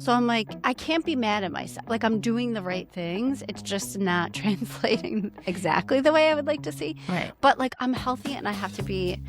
So I'm like, I can't be mad at myself. Like, I'm doing the right things. It's just not translating exactly the way I would like to see. Right. But like, I'm healthy and I have to be,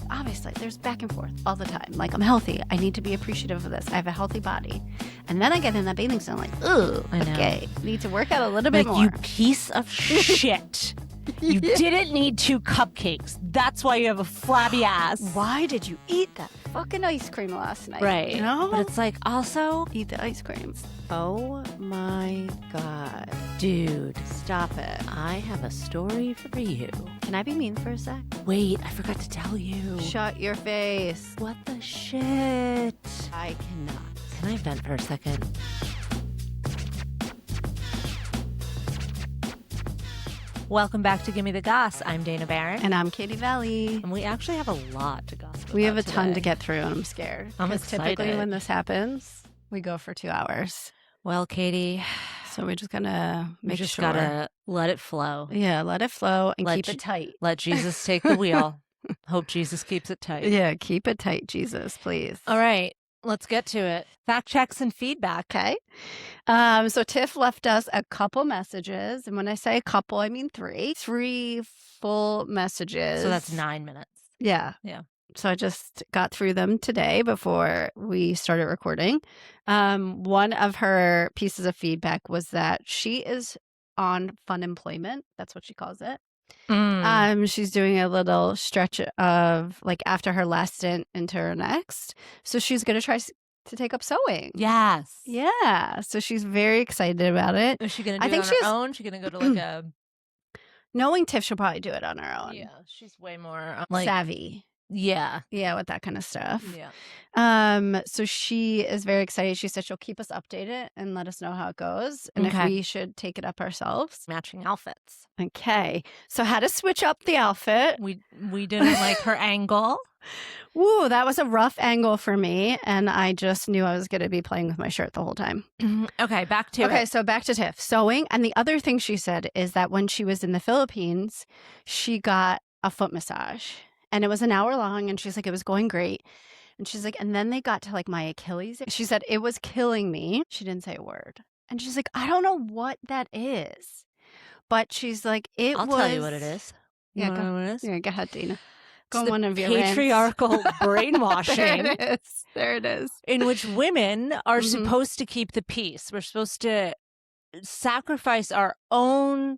obviously there's back and forth all the time. Like, I'm healthy. I need to be appreciative of this. I have a healthy body. And then I get in that bathing suit, I'm like, ooh, okay, need to work out a little bit more. You piece of shit. You didn't need 2 cupcakes. That's why you have a flabby ass. Why did you eat that fucking ice cream last night? Right. You know? But it's like, also, Eat the ice cream. oh my God. Dude, stop it. I have a story for you. Can I be mean for a sec? Wait, I forgot to tell you. Shut your face. What the shit? I cannot. Can I vent for a second? Welcome back to Gimme the Goss. I'm Dana Barron. And I'm Katie Valley. And we actually have a lot to gossip We have a about ton today. to get through, and I'm scared. I'm 'Cause typically excited. when this happens, we go for 2 hours. Well, Katie, So we're just gonna we make just sure. gotta let it flow. Yeah, let it flow and Let keep Je- it tight. Let Jesus take the wheel. Hope Jesus keeps it tight. Yeah, keep it tight, Jesus, please. All right, let's get to it. Fact checks and feedback. Okay. So Tiff left us a couple messages. And when I say a couple, I mean 3. 3 full messages. So that's 9 minutes. Yeah. Yeah. So I just got through them today before we started recording. One of her pieces of feedback was that she is on fun employment. That's what she calls it. She's doing a little stretch of like after her last stint into her next. So she's going to try to take up sewing. Yes. Yeah. So she's very excited about it. Is she going to do I think it on she's- her own? She's going to go to like a... Knowing Tiff, she'll probably do it on her own. Yeah, she's way more... like, Savvy. yeah. Yeah, with that kind of stuff. Yeah. So she is very excited. She said she'll keep us updated and let us know how it goes and if Okay. we should take it up ourselves. Matching outfits. Okay. So how to switch up the outfit. We didn't like her angle. Woo, that was a rough angle for me. And I just knew I was going to be playing with my shirt the whole time. Okay, back to Okay, it. so back to Tiff. Sewing. And the other thing she said is that when she was in the Philippines, she got a foot massage. And it was an hour long. And she's like, it was going great. And she's like, and then they got to like my Achilles. She said, it was killing me. She didn't say a word. And she's like, I don't know what that is. But she's like, I'll tell you what it is. You Yeah, wanna know what it is? Yeah, go ahead, Dina. It's Go on the one of your rants. patriarchal brainwashing There it is. There it is. in which women are Mhm. supposed to keep the peace. We're supposed to sacrifice our own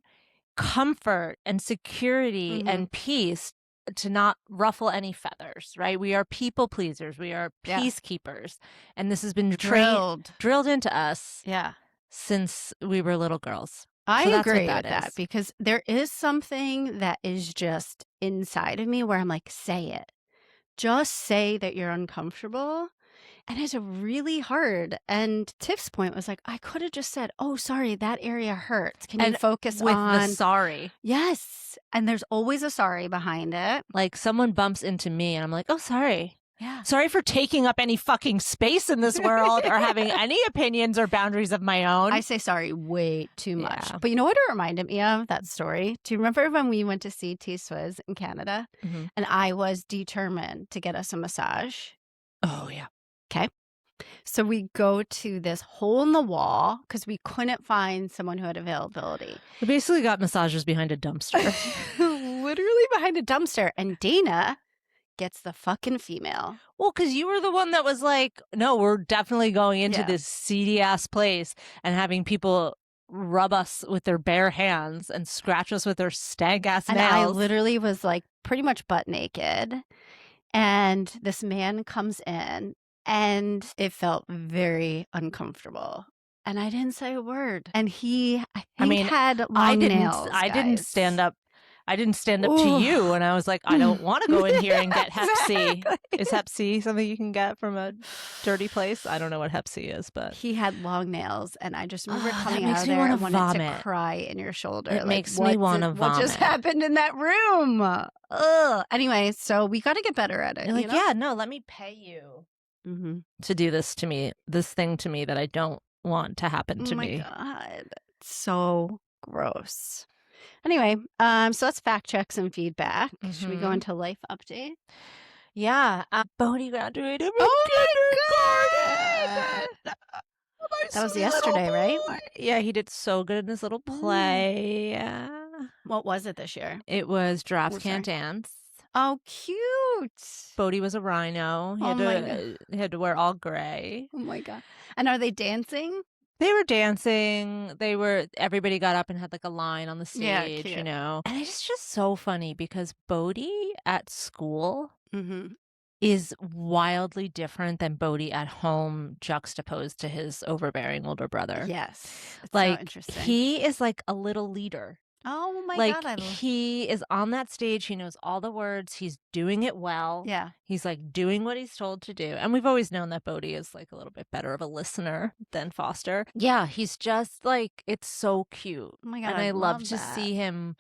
comfort and security Mhm. and peace to not ruffle any feathers, right? We are people pleasers. We are Yeah. peacekeepers. And this has been drilled into us Yeah. since we were little girls. I So that's what agree that with that is. because there is something that is just inside of me where I'm like, say it. Just say that you're uncomfortable. And it's really hard. And Tiff's point was like, I could have just said, oh, sorry, that area hurts. Can you And focus With on. the sorry. Yes. And there's always a sorry behind it. Like someone bumps into me and I'm like, oh, sorry. Yeah. Sorry for taking up any fucking space in this world or having any opinions or boundaries of my own. I say sorry way too much. Yeah. But you know what it reminded me of? That story. Do you remember when we went to see T Swizz in Canada? Mhm. And I was determined to get us a massage. Oh, yeah. So we go to this hole in the wall because we couldn't find someone who had availability. We basically got massages behind a dumpster. Literally behind a dumpster. And Dana gets the fucking female. Well, because you were the one that was like, no, we're definitely going into Yeah. this seedy ass place and having people rub us with their bare hands and scratch us with their stank ass And nails. I literally was like pretty much butt naked. And this man comes in and it felt very uncomfortable. And I didn't say a word. And he, I think, had long nails. I didn't guys. stand up. I didn't stand up to Ooh. you, and I was like, I don't want to go in here and get Hep C. Exactly. Is Hep C something you can get from a dirty place? I don't know what Hep C is, but He had long nails, and I just remember that coming makes out of me there wanna and wanted vomit. to cry in your shoulder. It makes me wanna What just vomit. happened in that room? Ugh. Anyway, so we got to get better at it. you're like, you know? yeah, no, let me pay you Mm-hmm. to do this to me, this thing to me that I don't want to happen to Oh my me. God. It's so gross. Anyway, so that's fact checks and feedback. Should we go Mhm. into life update? Yeah, Bodhi graduated from Oh my kindergarten. That was sweet little yesterday, right? boy. Yeah, he did so good in his little Mm. play. What was it this year? It was Giraffes Oh, Can't sorry. Dance. Oh, cute. Bodie was a rhino. He Oh had my God. he had to wear all gray. Oh my God. And are they dancing? They were dancing. Everybody got up and had like a line on the Yeah, stage, cute. And it's just so funny because Bodie at school Mm-hmm. is wildly different than Bodie at home, juxtaposed to his overbearing older brother. Yes. It's so Like, interesting. he is like a little leader. Oh my Like, God. he is on that stage. He knows all the words. He's doing it well. Yeah. He's like doing what he's told to do. And we've always known that Bodie is like a little bit better of a listener than Foster. Yeah, he's just like, it's so cute. Oh my God. And I love to that. see him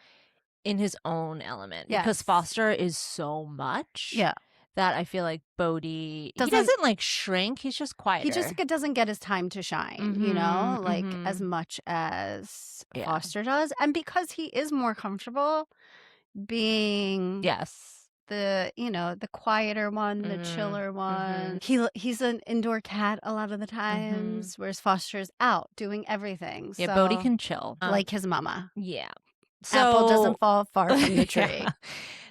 in his own element because Yes. Foster is so much. Yeah. That I feel like Bodie, he Doesn't- doesn't like shrink. He's just quieter. He just doesn't get his time to shine, you know, like as much as Foster does. And because he is more comfortable being Yes. the, you know, the quieter one, the chiller one. He's an indoor cat a lot of the times, whereas Foster's out doing everything. Yeah, so, Bodie can chill. like his mama. Yeah. Apple doesn't fall far from the tree.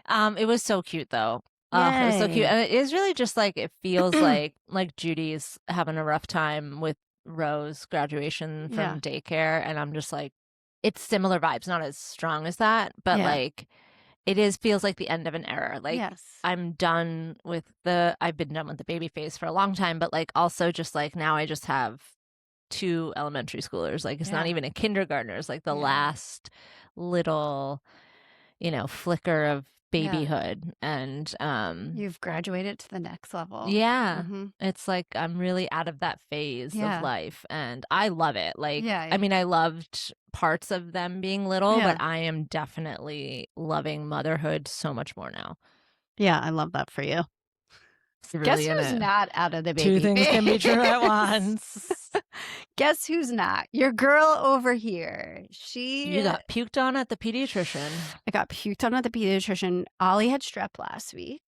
It was so cute though. It was so cute. And it is really just like, it feels like Judy's having a rough time with Rose graduation from daycare. And I'm just like, it's similar vibes, not as strong as that, but like, feels like the end of an era. Like, I'm done with I've been done with the baby phase for a long time, but like also just like now I just have 2 elementary schoolers. Like, it's not even a kindergartner. It's like the last little, you know, flicker of babyhood. And you've graduated to the next level. Yeah. It's like I'm really out of that phase of life, and I love it. Like, I mean, I loved parts of them being little, but I am definitely loving motherhood so much more now. Yeah, I love that for you. Really Guess who's not out of the baby 2 things can be true at once. Guess who's not? Your girl over here. You got puked on at the pediatrician. I got puked on at the pediatrician. Ollie had strep last week,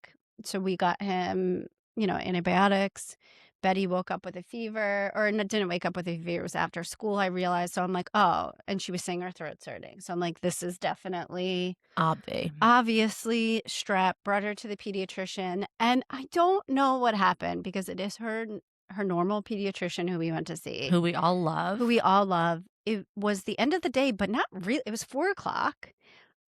so we got him, you know, antibiotics. Betty woke up with a fever, or didn't wake up with a fever. It was after school, I realized. So I'm like, oh, and she was saying her throat starting. So I'm like, this is definitely obviously strep. Brought her to the pediatrician, and I don't know what happened because it is her normal pediatrician who we went to see, who we all love. It was the end of the day, but not really. It was 4:00.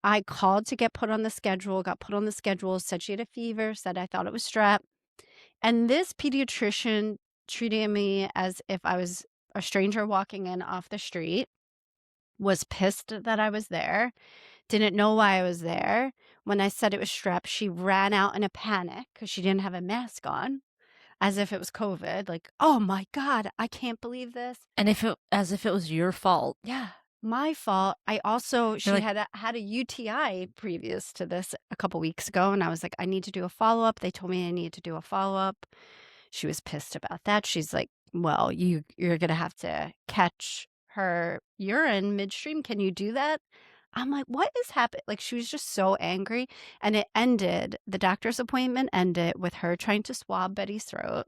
I called to get put on the schedule. Got put on the schedule. Said she had a fever. Said I thought it was strep. And this pediatrician treated me as if I was a stranger walking in off the street, was pissed that I was there, didn't know why I was there. When I said it was strep, she ran out in a panic because she didn't have a mask on, as if it was COVID. Like, oh my God, I can't believe this. And as if it was your fault. Yeah. My fault. She had a UTI previous to this a couple weeks ago, and I was like, I need to do a follow-up. They told me I needed to do a follow-up. She was pissed about that. She's like, well, you're going to have to catch her urine midstream. Can you do that? I'm like, what is happening? Like, she was just so angry. And the doctor's appointment ended with her trying to swab Betty's throat.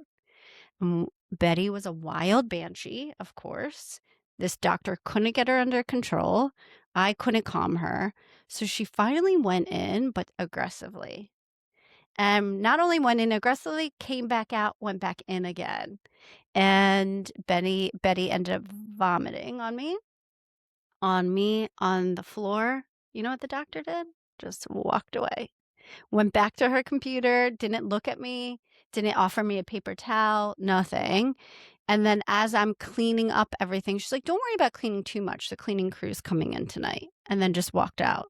Betty was a wild banshee, of course. This doctor couldn't get her under control. I couldn't calm her. So she finally went in, but aggressively. And not only went in aggressively, came back out, went back in again. And Betty ended up vomiting on me, on the floor. You know what the doctor did? Just walked away. Went back to her computer, didn't look at me, didn't offer me a paper towel, nothing. And then as I'm cleaning up everything, she's like, don't worry about cleaning too much. The cleaning crew's coming in tonight. And then just walked out.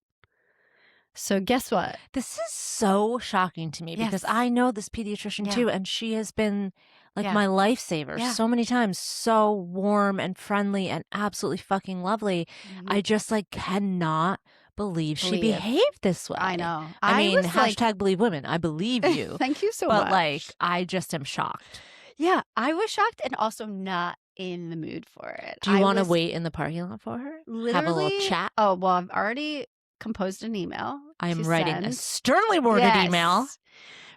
So guess what? This is so shocking to me because I know this pediatrician too. And she has been like my lifesaver so many times. So warm and friendly and absolutely fucking lovely. I just like cannot believe she behaved this way. I know. I mean, hashtag believe women. I believe you. Thank you so much. But like, I just am shocked. Yeah, I was shocked and also not in the mood for it. Do you want to wait in the parking lot for her? Literally, have a little chat? Oh, well, I've already composed an email. I am to writing a send. sternly worded email. Yes.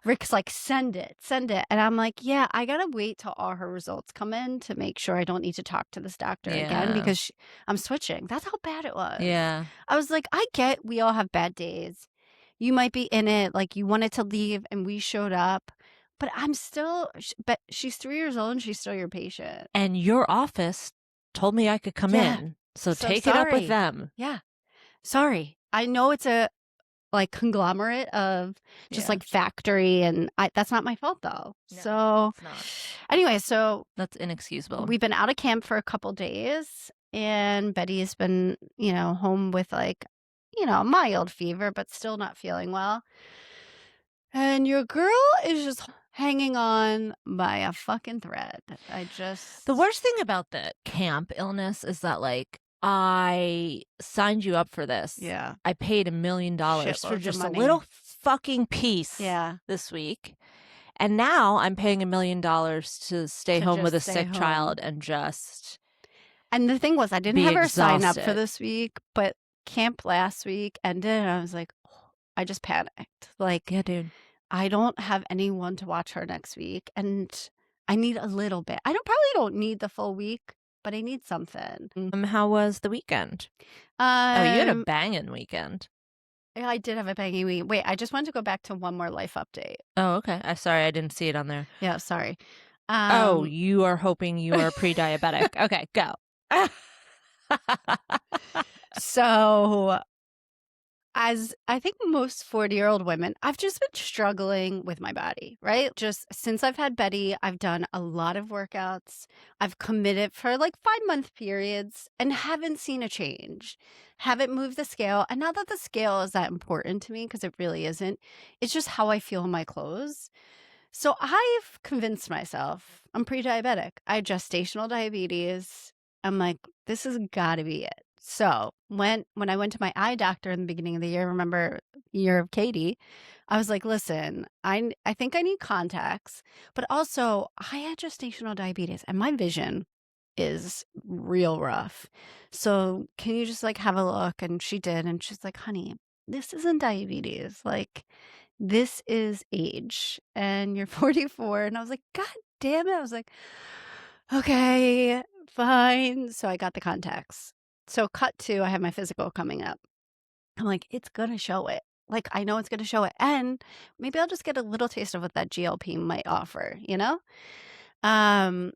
Rick's like, send it. And I'm like, yeah, I got to wait till all her results come in to make sure I don't need to talk to this doctor again Yeah. because I'm switching. That's how bad it was. Yeah. I was like, I get we all have bad days. You might be in it, like you wanted to leave and we showed up, but I'm still, but she's 3 years old and she's still your patient. And your office told me I could come in. So take it up with them. Yeah. Sorry. I know it's a like conglomerate of just like factory and that's not my fault though. No, so it's not. Anyway, so that's inexcusable. We've been out of camp for a couple days and Betty has been, home with like, a mild fever, but still not feeling well. And your girl is just hanging on by a fucking thread. The worst thing about the camp illness is that like I signed you up for this. Yeah. I paid $1 million for just a little fucking piece this week. And now I'm paying $1 million to stay home with a sick child and just. And the thing was, I didn't have her sign up for this week, but camp last week ended and I was like, I just panicked. Like, yeah, dude. I don't have anyone to watch her next week and I need a little bit. I probably don't need the full week, but I need something. How was the weekend? You had a banging weekend. Yeah, I did have a banging week. Wait, I just wanted to go back to one more life update. Oh, okay. Sorry, I didn't see it on there. Yeah, sorry. You are hoping you are pre-diabetic. Okay, go. So, as I think most 40-year-old women, I've just been struggling with my body, right? Just since I've had Betty, I've done a lot of workouts. I've committed for like 5-month periods and haven't seen a change. Haven't moved the scale. And not that the scale is that important to me because it really isn't. It's just how I feel in my clothes. So I've convinced myself I'm pre-diabetic. I had gestational diabetes. I'm like, this has got to be it. So when I went to my eye doctor in the beginning of the year, remember year of Katie, I was like, listen, I think I need contacts, but also I had gestational diabetes and my vision is real rough. So can you just like have a look? And she did. And she's like, honey, this isn't diabetes. Like this is age and you're 44. And I was like, God damn it. I was like, okay, fine. So I got the contacts. So cut to, I have my physical coming up. I'm like, it's going to show it. Like, I know it's going to show it. And maybe I'll just get a little taste of what that GLP might offer, And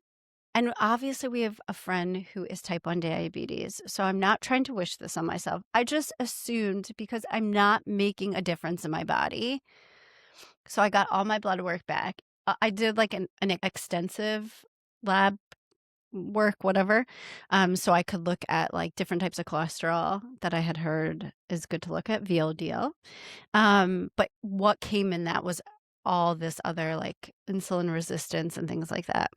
obviously we have a friend who is type 1 diabetes. So I'm not trying to wish this on myself. I just assumed because I'm not making a difference in my body. So I got all my blood work back. I did like an extensive lab work, whatever. So I could look at like different types of cholesterol that I had heard is good to look at, VLDL. But what came in that was all this other like insulin resistance and things like that.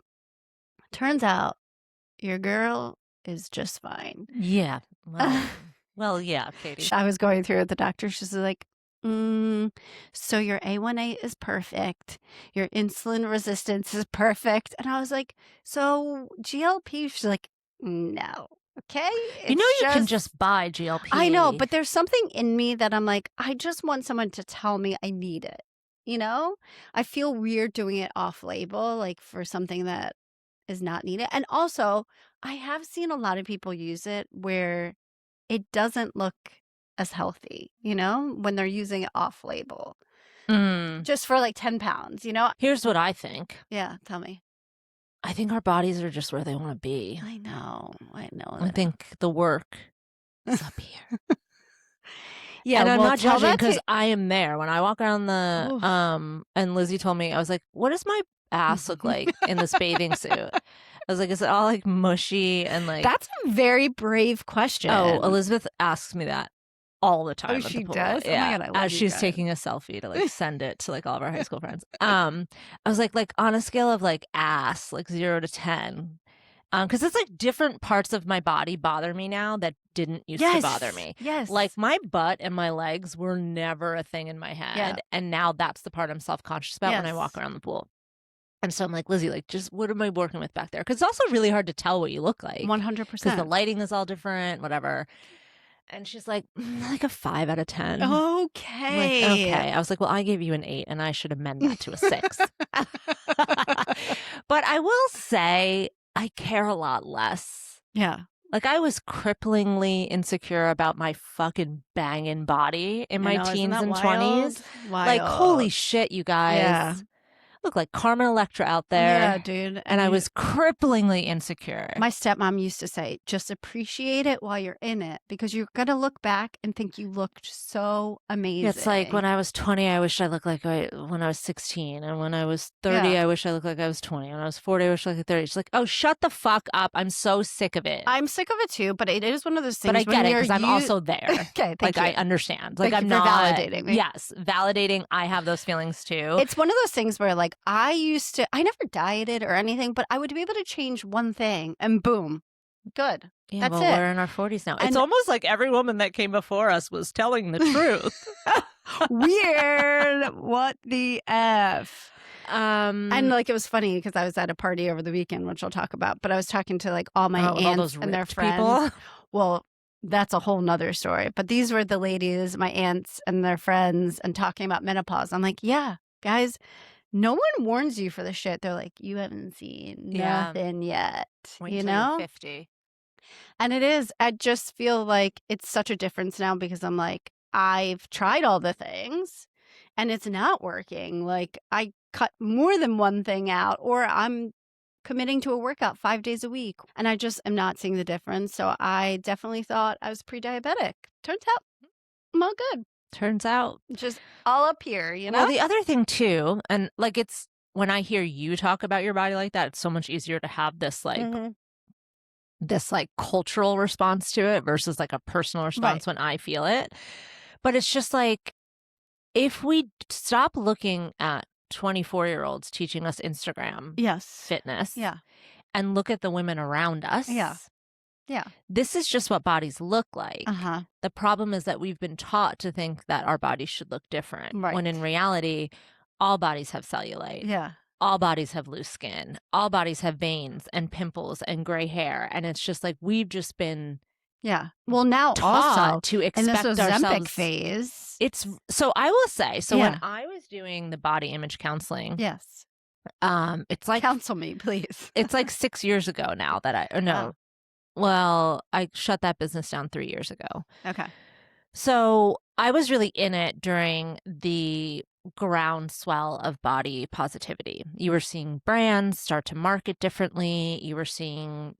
Turns out your girl is just fine. Yeah. Well, yeah, Katie. I was going through with the doctor. She's like, so your A1A is perfect. Your insulin resistance is perfect. And I was like, so GLP? She's like, no. Okay. You can just buy GLP. I know, but there's something in me that I'm like, I just want someone to tell me I need it. I feel weird doing it off label, like for something that is not needed. And also, I have seen a lot of people use it where it doesn't look as healthy, when they're using it off label. Just for like 10 pounds, Here's what I think. Yeah, tell me. I think our bodies are just where they want to be. I know. I think the work is up here. Yeah, and I'm not judging because I am there. When I walk around and Lizzie told me, I was like, what does my ass look like in this bathing suit? I was like, is it all like mushy and like... That's a very brave question. Oh, Elizabeth asks me that all the time. Oh, at the she pool. does? Yeah. Oh my God, I love as you she's guys. taking a selfie to like send it to like all of our high school friends. I was like on a scale of like ass, like 0 to 10. Because it's like different parts of my body bother me now that didn't used to bother me. Yes. Like my butt and my legs were never a thing in my head. Yeah. And now that's the part I'm self-conscious about when I walk around the pool. And so I'm like, Lizzie, like, just what am I working with back there? Because it's also really hard to tell what you look like. 100%. Because the lighting is all different, whatever. And she's like, like a 5 out of 10. I'm Okay. like, okay. I was like, well, I gave you an 8 and I should amend that to a 6. But I will say I care a lot less. Yeah. Like I was cripplingly insecure about my fucking banging body in my teens and 20s. Like, holy shit, you guys. Yeah. Look like Carmen Electra out there. Yeah, dude. And I was cripplingly insecure. My stepmom used to say, just appreciate it while you're in it because you're going to look back and think you looked so amazing. It's like when I was 20, I wish I looked like when I was 16. And when I was 30, I wish I looked like I was 20. When I was 40, I wish I looked like 30. She's like, oh, shut the fuck up. I'm so sick of it. I'm sick of it too, but it is one of those things. But I get it because I'm also there. Okay, thank you. I understand. Like Thank I'm you for not validating me. Yes, validating. I have those feelings too. It's one of those things where like I never dieted or anything, but I would be able to change one thing and boom, good. Yeah, That's well, it. we're in our 40s now. And- It's almost like every woman that came before us was telling the truth. Weird. What the F? And And like it was funny because I was at a party over the weekend, which I'll talk about, but I was talking to like all my all aunts those and their ripped friends. people. Well, that's a whole nother story. But these were the ladies, my aunts and their friends, and talking about menopause. I'm like, yeah, guys, no one warns you for the shit. They're like, you haven't seen nothing yet. Wait you till you're know? 50. And it is. I just feel like it's such a difference now because I'm like, I've tried all the things and it's not working. Like I cut more than one thing out, or I'm committing to a workout 5 days a week and I just am not seeing the difference. So I definitely thought I was pre-diabetic. Turns out I'm all good. Turns out. Just all up here, you know? Well, the other thing too, and like it's when I hear you talk about your body like that, it's so much easier to have this like this like cultural response to it versus like a personal response when I feel it. But it's just like if we stop looking at 24-year-olds teaching us Instagram fitness and look at the women around us. Yeah. This is just what bodies look like. The problem is that we've been taught to think that our bodies should look different. When in reality, all bodies have cellulite. All bodies have loose skin. All bodies have veins and pimples and gray hair. And it's just like we've just been well, now taught also to in expect this Ozempic ourselves. Phase. It's so I will say, so when I was doing the body image counseling, it's like counsel me, please. It's like 6 years ago now that well, I shut that business down 3 years ago. Okay. So I was really in it during the groundswell of body positivity. You were seeing brands start to market differently. You were seeing,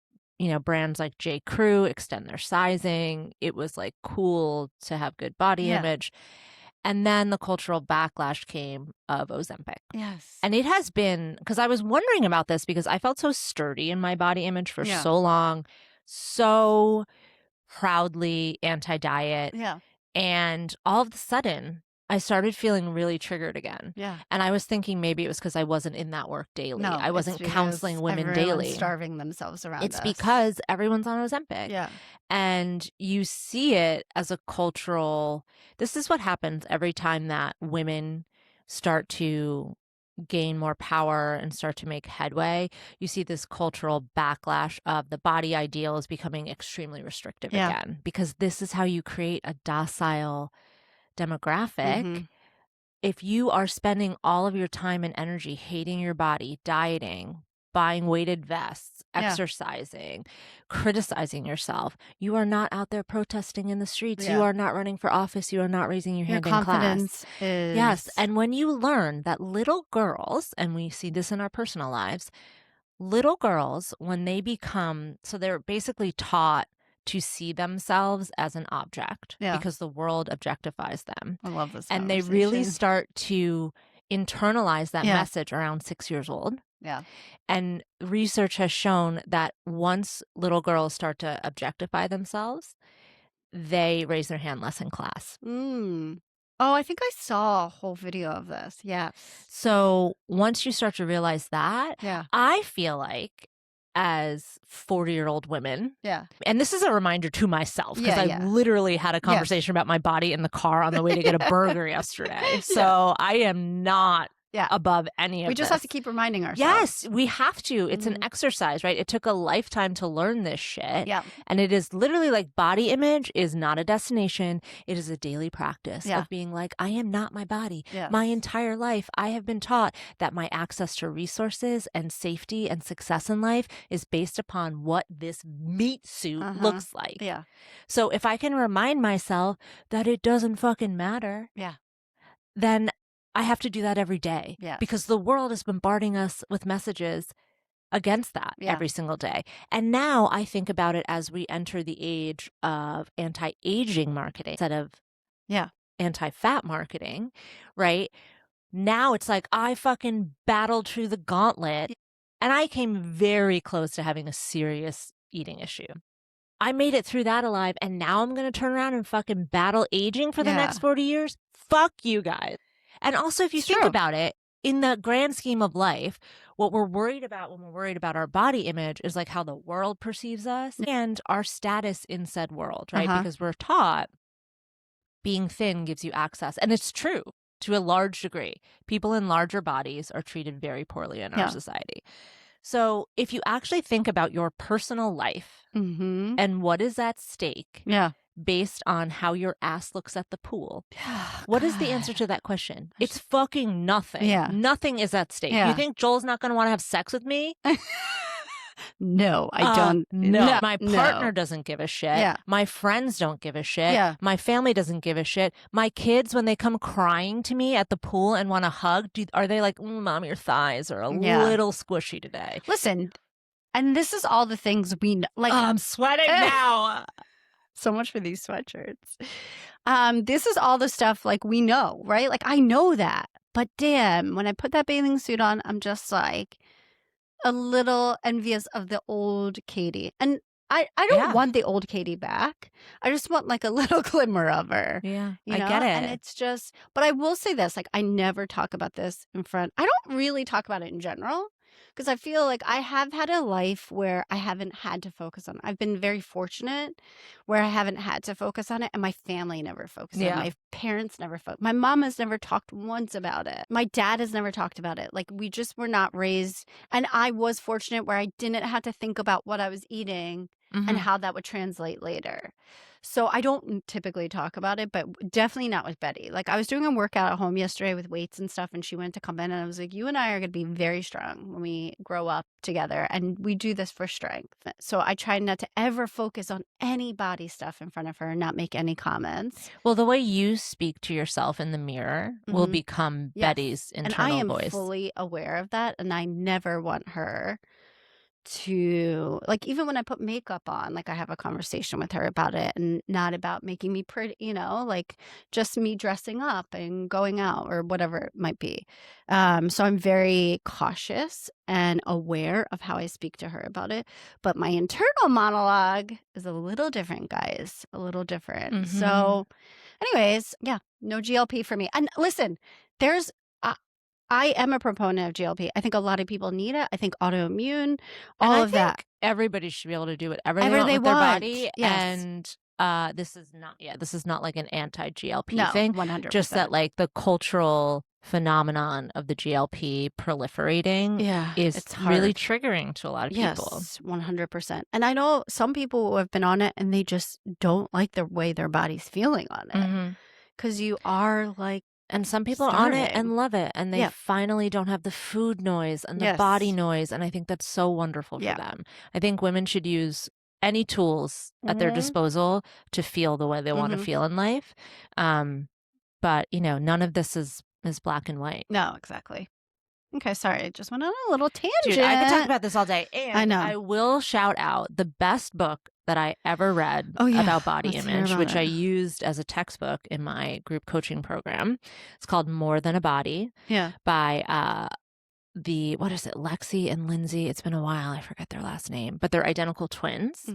brands like J. Crew extend their sizing. It was like cool to have good body image. And then the cultural backlash came of Ozempic. And it has been, because I was wondering about this because I felt so sturdy in my body image for so long, so proudly anti-diet. And all of a sudden, I started feeling really triggered again. And I was thinking maybe it was because I wasn't in that work daily. No, I wasn't counseling women daily. Starving themselves around It's us. because everyone's on Ozempic. And you see it as a cultural, this is what happens every time that women start to gain more power and start to make headway. You see this cultural backlash of the body ideal is becoming extremely restrictive again, because this is how you create a docile demographic. If you are spending all of your time and energy hating your body, dieting, buying weighted vests, exercising, criticizing yourself, you are not out there protesting in the streets. You are not running for office. You are not raising your hand in class. Confidence is... Yes. And when you learn that little girls, and we see this in our personal lives, little girls, when they become, so they're basically taught to see themselves as an object because the world objectifies them. I love this And they really start to internalize that message around 6 years old. And research has shown that once little girls start to objectify themselves, they raise their hand less in class. Oh, I think I saw a whole video of this. So once you start to realize that, I feel like as 40-year-old women. And this is a reminder to myself because I literally had a conversation about my body in the car on the way to get a burger yesterday. So I am not Yeah. above any of We just this. have to keep reminding ourselves. Yes, we have to. It's an Mhm. exercise, right? It took a lifetime to learn this shit. Yeah. And it is literally like body image is not a destination. It is a daily practice Yeah. of being like, I am not my body. Yes. My entire life, I have been taught that my access to resources and safety and success in life is based upon what this meat suit looks like. Yeah. So if I can remind myself that it doesn't fucking matter, Yeah. then I have to do that every day. Yes. Because the world is bombarding us with messages against that every single day. And now I think about it as we enter the age of anti-aging marketing instead of anti-fat marketing, right? Now it's like I fucking battled through the gauntlet and I came very close to having a serious eating issue. I made it through that alive, and now I'm going to turn around and fucking battle aging for the next 40 years? Fuck you guys. And also, if you think about it, in the grand scheme of life, what we're worried about when we're worried about our body image is like how the world perceives us and our status in said world, right? Because we're taught being thin gives you access. And it's true to a large degree. People in larger bodies are treated very poorly in our society. So if you actually think about your personal life and what is at stake based on how your ass looks at the pool, what is the answer to that question? It's fucking nothing. Nothing is at stake. You think Joel's not going to want to have sex with me? No, I don't. No, my partner doesn't give a shit. My friends don't give a shit. My family doesn't give a shit. My kids, when they come crying to me at the pool and want a hug, are they like, Mom, your thighs are a little squishy today? Listen, and this is all the things we know. Like, I'm sweating now. So much for these sweatshirts. This is all the stuff like we know, right? Like I know that, but damn, when I put that bathing suit on, I'm just like a little envious of the old Katie. And I don't want the old Katie back. I just want like a little glimmer of her. Yeah, I get it. And it's just, but I will say this, like I never talk about this in front. I don't really talk about it in general because I feel like I have had a life where I haven't had to focus on it. I've been very fortunate where I haven't had to focus on it, and my family never focused on it. My parents never focused. My mom has never talked once about it. My dad has never talked about it. Like we just were not raised, and I was fortunate where I didn't have to think about what I was eating and how that would translate later. So I don't typically talk about it, but definitely not with Betty. Like I was doing a workout at home yesterday with weights and stuff, and she went to come in and I was like, you and I are going to be very strong when we grow up together, and we do this for strength. So I try not to ever focus on any body stuff in front of her and not make any comments. Well, the way you speak to yourself in the mirror will become Betty's internal and I am voice. fully aware of that, and I never want her to, like, even when I put makeup on, like I have a conversation with her about it, and not about making me pretty, like just me dressing up and going out or whatever it might be. So I'm very cautious and aware of how I speak to her about it. But my internal monologue is a little different, guys, a little different. So anyways, no GLP for me. And listen, I am a proponent of GLP. I think a lot of people need it. I think autoimmune, all of that. Everybody should be able to do whatever they want with their body. And this is not like an anti-GLP thing. 100%. Just that like the cultural phenomenon of the GLP proliferating is really triggering to a lot of people. Yes, 100%. And I know some people who have been on it and they just don't like the way their body's feeling on it. Because you are like, and some people are on it and love it, and they finally don't have the food noise and the body noise, and I think that's so wonderful for them. I think women should use any tools at their disposal to feel the way they want to feel in life. But, none of this is black and white. No, exactly. Okay, sorry. I just went on a little tangent. Dude, I could talk about this all day. And I know. I will shout out the best book that I ever read about body image, which I used as a textbook in my group coaching program. It's called More Than a Body by Lexi and Lindsay. It's been a while. I forget their last name, but they're identical twins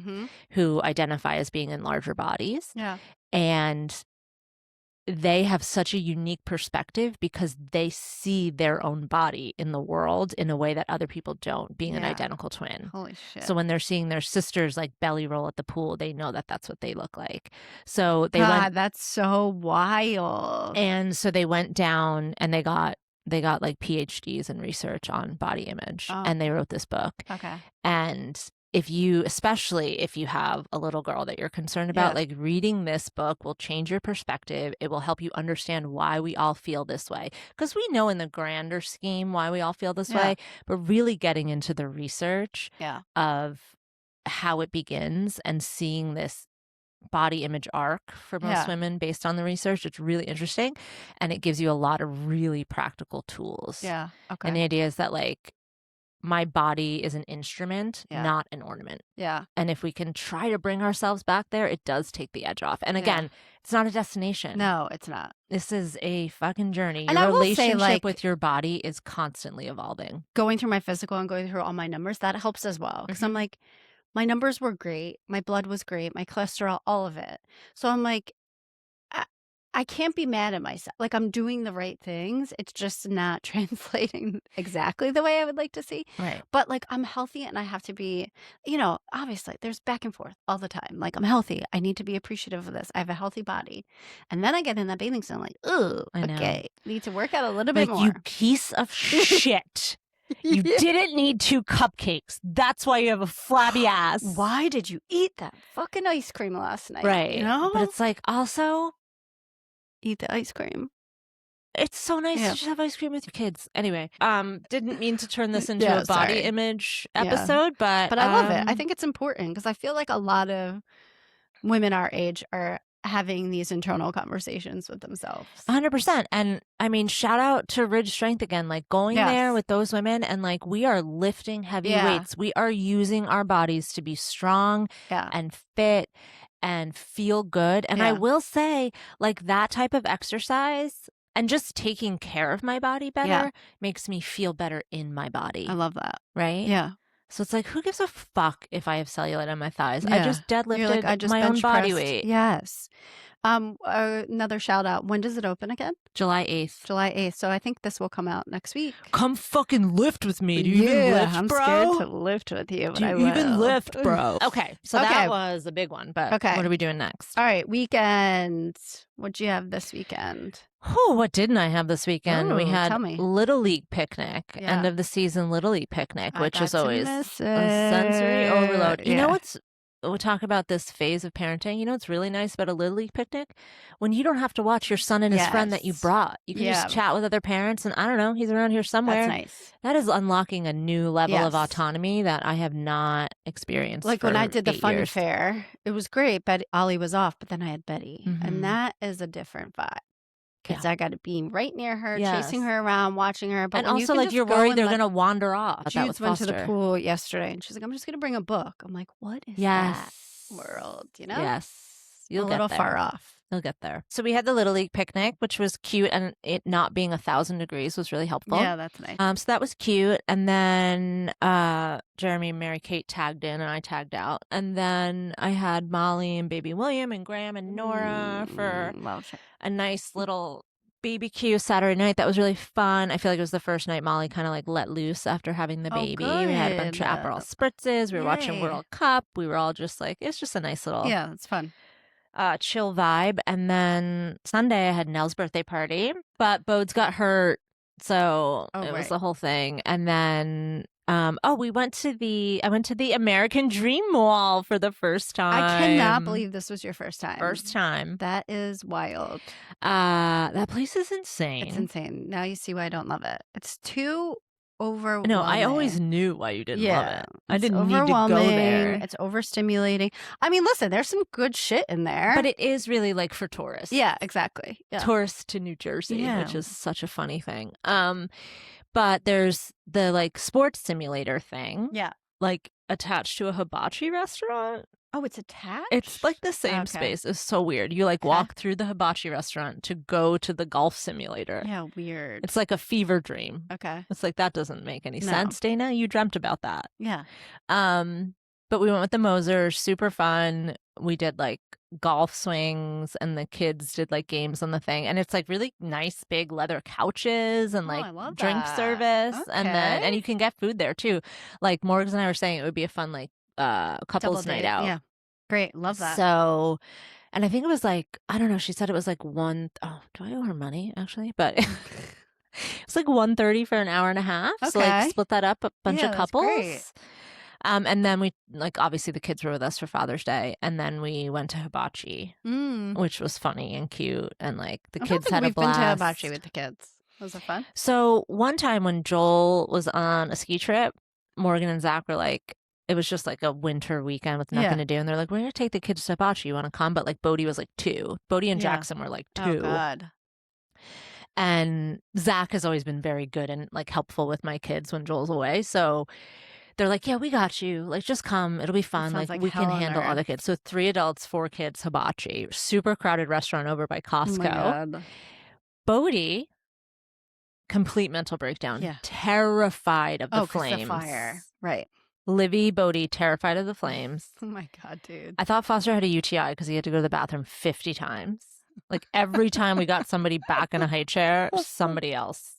who identify as being in larger bodies. Yeah. And they have such a unique perspective because they see their own body in the world in a way that other people don't, being an identical twin. Holy shit. So when they're seeing their sisters like belly roll at the pool, they know that that's what they look like. So they that's so wild. And so they went down and they got they got like PhDs in research on body image, and they wrote this book. Okay. And especially if you have a little girl that you're concerned about, like reading this book will change your perspective. It will help you understand why we all feel this way. Because we know in the grander scheme why we all feel this way, but really getting into the research of how it begins and seeing this body image arc for most women based on the research, it's really interesting. And it gives you a lot of really practical tools. Yeah. Okay. And the idea is that like, my body is an instrument, not an ornament. Yeah. And if we can try to bring ourselves back there, it does take the edge off. And again, it's not a destination. No, it's not. This is a fucking journey. And your I will say, relationship like, with your body is constantly evolving. Going through my physical and going through all my numbers, that helps as well. Because I'm like, my numbers were great. My blood was great. My cholesterol, all of it. So I'm like, I can't be mad at myself. Like, I'm doing the right things. It's just not translating exactly the way I would like to see. Right. But like, I'm healthy and I have to be, obviously there's back and forth all the time. Like, I'm healthy. I need to be appreciative of this. I have a healthy body. And then I get in that bathing suit. I'm like, ooh, okay. Need to work out a little bit more. You piece of shit. You didn't need 2 cupcakes. That's why you have a flabby ass. Why did you eat that fucking ice cream last night? Right. You know? But it's like, also, eat the ice cream. It's so nice to just have ice cream with your kids. Anyway, didn't mean to turn this into a body image episode, but I love it. I think it's important because I feel like a lot of women our age are having these internal conversations with themselves. 100%. And I mean, shout out to Ridge Strength again, like going there with those women and like we are lifting heavy weights. We are using our bodies to be strong and fit and feel good. And I will say, like, that type of exercise and just taking care of my body better makes me feel better in my body. I love that. Right? Yeah. So it's like, who gives a fuck if I have cellulite on my thighs? I just deadlifted I just my own bench body pressed. weight. Yes. Another shout out. When does it open again? July 8th. July 8th. So I think this will come out next week. Come fucking lift with me. Do you even lift, I'm bro? scared to lift with you, but Do I you will. even lift, bro? Okay. So that was a big one, but what are we doing next? All right. Weekend. What'd you have this weekend? Oh, what didn't I have this weekend? We had tell me. Little League picnic, end of the season Little League picnic, which is always a sensory overload. You know what's, we'll talk about this phase of parenting. You know what's really nice about a Little League picnic? When you don't have to watch your son and his friend that you brought. You can just chat with other parents and I don't know, he's around here somewhere. That's nice. That is unlocking a new level of autonomy that I have not experienced. Like when I did the fun years. fair, it was great. Ollie was off, but then I had Betty. And that is a different vibe. Because I got to be right near her, chasing her around, watching her. But and also, like, you're worried they're going to wander off. Jude went to the pool yesterday, and she's like, I'm just going to bring a book. I'm like, what is that world? You know? Yes. You'll get a little there. far off. You'll get there. So we had the Little League picnic, which was cute, and it not being 1,000 degrees was really helpful. Yeah, that's nice. So that was cute. And then Jeremy and Mary Kate tagged in, and I tagged out. And then I had Molly and baby William and Graham and Nora for a nice little BBQ Saturday night. That was really fun. I feel like it was the first night Molly kind of like let loose after having the baby. We had a bunch of Aperol spritzes. We were watching World Cup. We were all just like, it's just a nice little it's fun. Chill vibe. And then Sunday I had Nell's birthday party, but Bode's got hurt, so it was the whole thing. And then I went to the American Dream Mall for the first time. I cannot believe this was your first time. First time. That is wild. That place is insane. It's insane. Now you see why I don't love it. It's too overwhelming. No, I always knew why you didn't love it. I didn't need to go there. It's overstimulating. I mean, listen, there's some good shit in there. But it is really like for tourists. Yeah, exactly. Yeah. Tourists to New Jersey, which is such a funny thing. But there's the like sports simulator thing. Yeah. Like attached to a hibachi restaurant. Oh, it's attached? It's like the same space. It's so weird. You like walk through the hibachi restaurant to go to the golf simulator. Yeah, weird. It's like a fever dream. Okay. It's like that doesn't make any sense, Dana. You dreamt about that. Yeah. But we went with the Mosers, super fun. We did like golf swings and the kids did like games on the thing. And it's like really nice big leather couches and like drink service. And you can get food there too. Like Morgan and I were saying it would be a fun like couples night out. Yeah. Great. Love that. So, and I think it was like, I don't know, she said it was like do I owe her money actually? But It's like $130 for an hour and a half. So like Okay. split that up a bunch Yeah, of that's couples. great. And then we like obviously the kids were with us for Father's Day, and then we went to hibachi, which was funny and cute, and like the I don't kids think had a we've been to blast. hibachi with the kids. Was it fun? So one time when Joel was on a ski trip, Morgan and Zach were like, it was just like a winter weekend with nothing to do, and they're like, we're gonna take the kids to hibachi. You want to come? But like Bodhi was like 2. Bodhi and Jackson were like 2. Oh God. And Zach has always been very good and like helpful with my kids when Joel's away. So they're like, yeah, we got you. Like, just come. It'll be fun. sounds Like, like we hell can on handle other earth. kids. So 3 adults, 4 kids, hibachi. Super crowded restaurant over by Oh my Costco. God. Bodhi, complete mental breakdown. Yeah. Terrified of the 'cause flames. the fire. Right. Livy, Bodhi, terrified of the flames. Oh my God, dude. I thought Foster had a UTI because he had to go to the bathroom 50 times. Like every time we got somebody back in a high chair, somebody else.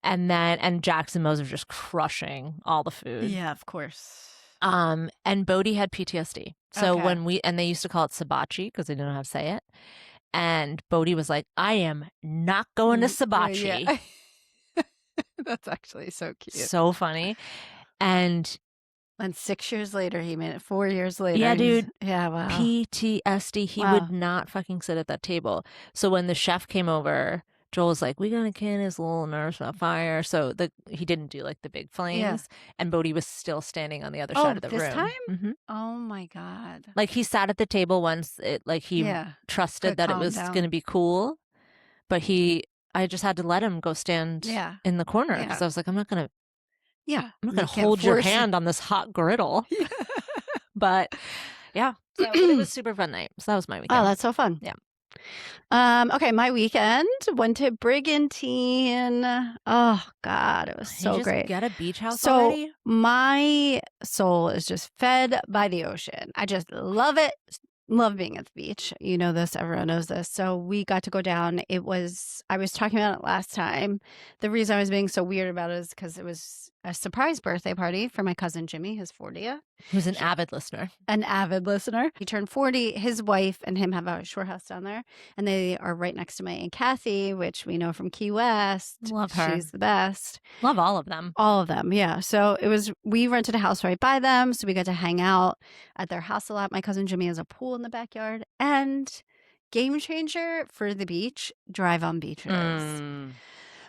And Jackson Mose was just crushing all the food. Yeah, of course. And Bodhi had PTSD. So when they used to call it Sabachi because they didn't know how to say it. And Bodhi was like, I am not going to Sabachi. Yeah. That's actually so cute. So funny. And 6 years later, he made it. 4 years later. yeah, dude. Yeah, wow. PTSD. He would not fucking sit at that table. So when the chef came over, Joel was like, we got to can his little nerves about fire. So he didn't do like the big flames. Yeah. And Bodhi was still standing on the other side of the room. this time? Mm-hmm. Oh my God. Like he sat at the table once. He trusted that it was going to be cool. But I just had to let him go stand in the corner because I was like, I'm not going to hold your hand on this hot griddle. But yeah, so it was a super fun night. So that was my weekend. Oh, that's so fun. Yeah. Okay, my weekend went to Brigantine. Oh God, it was so great. Get a beach house already? My soul is just fed by the ocean. I just love it. Love being at the beach. You know this, everyone knows this. So we got to go down. I was talking about it last time. The reason I was being so weird about it is because it was a surprise birthday party for my cousin Jimmy, his 40th. Who's an avid listener. An avid listener. He turned 40. His wife and him have a shore house down there. And they are right next to my Aunt Kathy, which we know from Key West. Love her. She's the best. Love all of them. All of them, yeah. So we rented a house right by them. So we got to hang out at their house a lot. My cousin Jimmy has a pool in the backyard. And game changer for the beach, drive on beaches.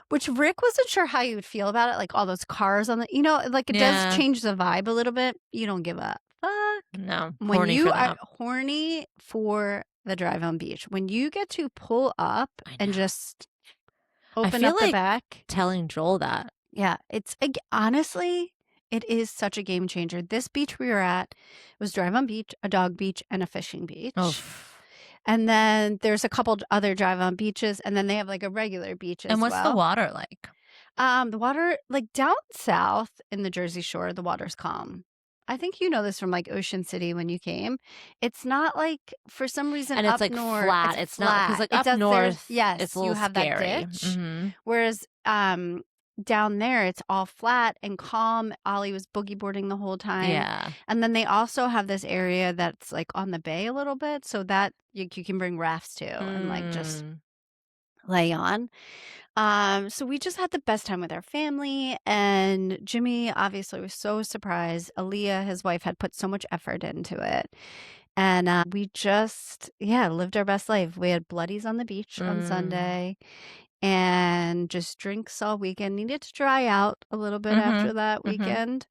Which Rick wasn't sure how you would feel about it. Like all those cars on the, like it does change the vibe a little bit. You don't give a fuck. No. When you are horny for the drive on beach, when you get to pull up and just open up the back. Telling Joel that. Yeah. Honestly, it is such a game changer. This beach we were at was drive on beach, a dog beach, and a fishing beach. Oh. And then there's a couple other drive-on beaches, and then they have like a regular beach as well. And what's the water like? The water, like down south in the Jersey Shore, the water's calm. I think you know this from like Ocean City when you came. It's not like for some reason and up it's like north, flat. It's not because like up north. Yes, it's a little you have scary. that ditch. Mm-hmm. Whereas down there, it's all flat and calm. Ollie was boogie boarding the whole time. Yeah. And then they also have this area that's like on the bay a little bit, so that you can bring rafts to and like just lay on. So we just had the best time with our family, and Jimmy obviously was so surprised. Aaliyah, his wife, had put so much effort into it. And we just, lived our best life. We had bloodies on the beach on Sunday and just drinks all weekend. Needed to dry out a little bit after that weekend.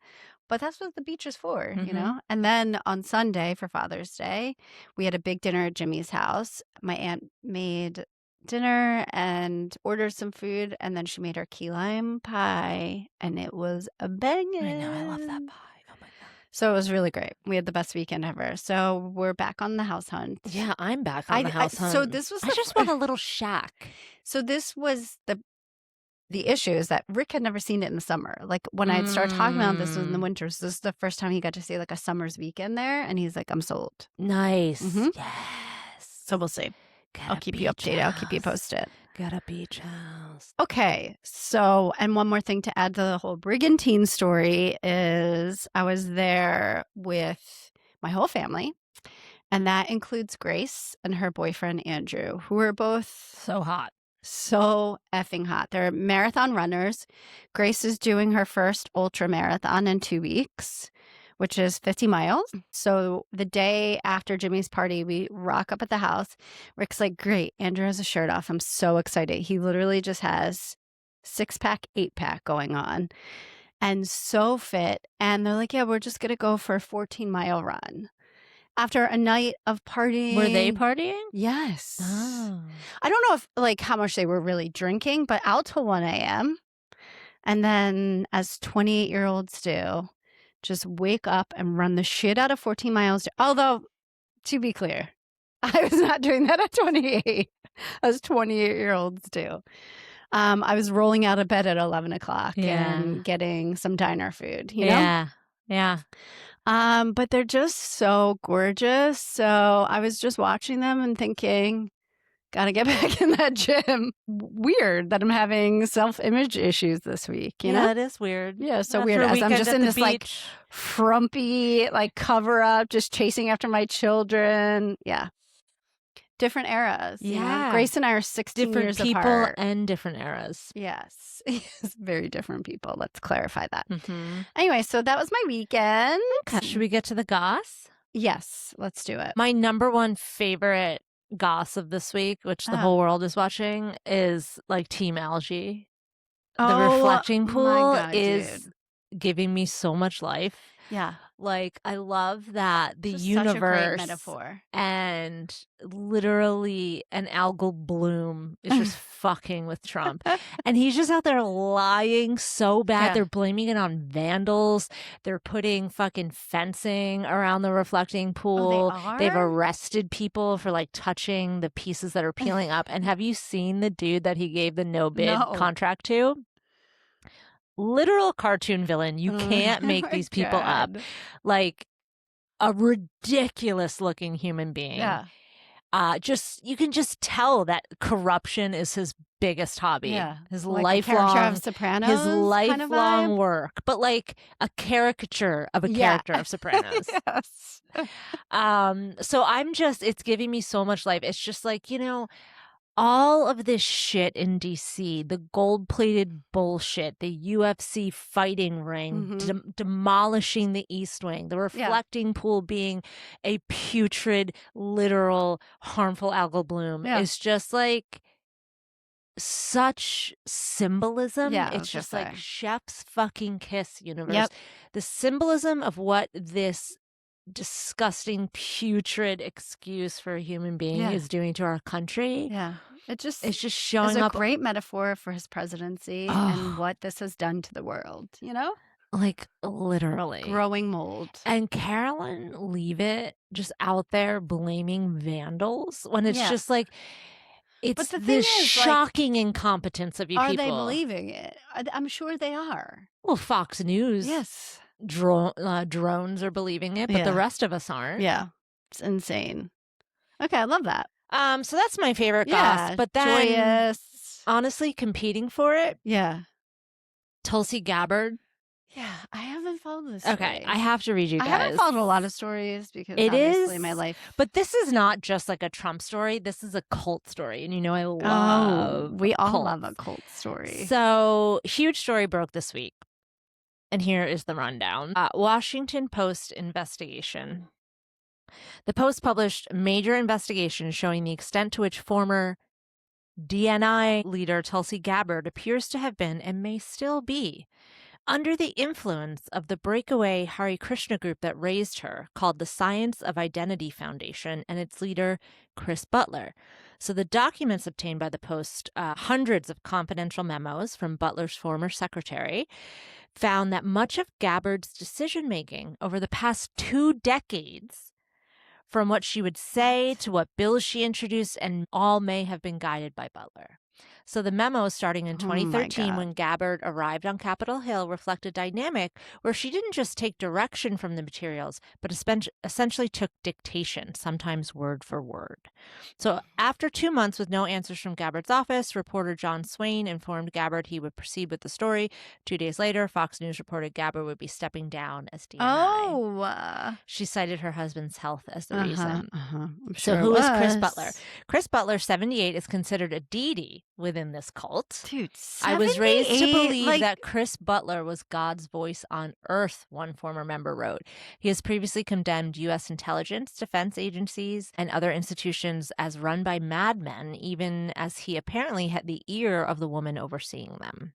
But that's what the beach is for, you know? And then on Sunday for Father's Day, we had a big dinner at Jimmy's house. My aunt made dinner and ordered some food, and then she made her key lime pie, and it was a bangin'. I know, I love that pie. Oh my God. So it was really great. We had the best weekend ever. So we're back on the house hunt. Yeah, I'm back on the house hunt. So this was I just want a little shack. So this was the issue is that Rick had never seen it in the summer. Like when I started talking about this was in the winter. So this is the first time he got to see like a summer's weekend there, and he's like, I'm sold. Nice. Yes. So we'll see. I'll keep you updated. I'll keep you posted. Got a beach house. Okay. So, and one more thing to add to the whole Brigantine story is I was there with my whole family, and that includes Grace and her boyfriend, Andrew, who are both So hot. So effing hot. They're marathon runners. Grace is doing her first ultra marathon in 2 weeks, which is 50 miles. So the day after Jimmy's party, we rock up at the house. Rick's like, great, Andrew has a shirt off. I'm so excited. He literally just has 6-pack, 8-pack going on and so fit. And they're like, yeah, we're just going to go for a 14-mile run. After a night of partying. Were they partying? Yes. Oh. I don't know if like how much they were really drinking, but out till 1 a.m. And then, as 28-year-olds do, just wake up and run the shit out of 14 miles. Although, to be clear, I was not doing that at 28, as 28-year-olds do. I was rolling out of bed at 11 o'clock and getting some diner food, you know? Yeah. But they're just so gorgeous. So I was just watching them and thinking, gotta get back in that gym. Weird that I'm having self-image issues this week, you know? It is weird. Yeah, so After weird. a As I'm weekend just at in the this like beach. frumpy like cover up, just chasing after my children. Yeah. Different eras. you know? Yeah. Grace and I are 16 Different years people apart. and different eras. Yes. Very different people. Let's clarify that. Mm-hmm. Anyway, so that was my weekend. Should we get to the goss? Yes, let's do it. My number one favorite goss of this week, which the whole world is watching, is like Team Algae. The reflecting pool God, is dude. giving me so much life. Yeah. Like, I love that the This is universe such a great metaphor. and literally an algal bloom is just fucking with Trump. And he's just out there lying so bad. Yeah. They're blaming it on vandals. They're putting fucking fencing around the reflecting pool. They've are? arrested people for like touching the pieces that are peeling up. And have you seen the dude that he gave the no bid No. contract to? Literal cartoon villain. You can't make my these people up. God. Like a ridiculous looking human being. Yeah. You can just tell that corruption is his biggest hobby. Yeah. His Like a character lifelong of Sopranos. his kind of lifelong vibe? work. But like a caricature of a Yeah. character of Sopranos. Yes. So it's giving me so much life. It's just like, all of this shit in DC, the gold-plated bullshit, the UFC fighting ring, demolishing the East Wing, the reflecting pool being a putrid, literal, harmful algal bloom is just like such symbolism. Yeah, I was It's gonna just like say. chef's fucking kiss, universe. Yep. The symbolism of what this disgusting, putrid excuse for a human being is doing to our country. Yeah. It's just showing up a great metaphor for his presidency and what this has done to the world, you know? like literally Growing mold. And Carolyn Leavitt just out there blaming vandals when it's just like it's the thing this is, like, shocking incompetence of you Are people. they believing it? I'm sure they are. Well, Fox News, Yes. drones are believing it, but the rest of us aren't. Yeah. It's insane. Okay, I love that. So that's my favorite goss. But then, joyous. honestly, competing for it, Yeah. Tulsi Gabbard. Yeah, I haven't followed this. Okay, I have to read you guys. I haven't followed a lot of stories because It obviously is, my life. But this is not just like a Trump story. This is a cult story. And I love we all cults. love a cult story. So, huge story broke this week. And here is the rundown. Washington Post investigation. The Post published a major investigation showing the extent to which former DNI leader Tulsi Gabbard appears to have been and may still be under the influence of the breakaway Hare Krishna group that raised her, called the Science of Identity Foundation, and its leader, Chris Butler. So the documents obtained by the Post, hundreds of confidential memos from Butler's former secretary, found that much of Gabbard's decision-making over the past 2 decades, from what she would say to what bills she introduced, and all may have been guided by Butler. So the memo starting in 2013 when Gabbard arrived on Capitol Hill reflect a dynamic where she didn't just take direction from the materials, but essentially took dictation, sometimes word for word. So after 2 months with no answers from Gabbard's office, reporter John Swain informed Gabbard he would proceed with the story. 2 days later, Fox News reported Gabbard would be stepping down as DNI. She cited her husband's health as the reason. I'm So sure who is Chris Butler? Chris Butler, 78, is considered a deity within within this cult. Dude, I was raised to 78, believe like, that Chris Butler was God's voice on earth, one former member wrote. He has previously condemned U.S. intelligence, defense agencies, and other institutions as run by madmen, even as he apparently had the ear of the woman overseeing them.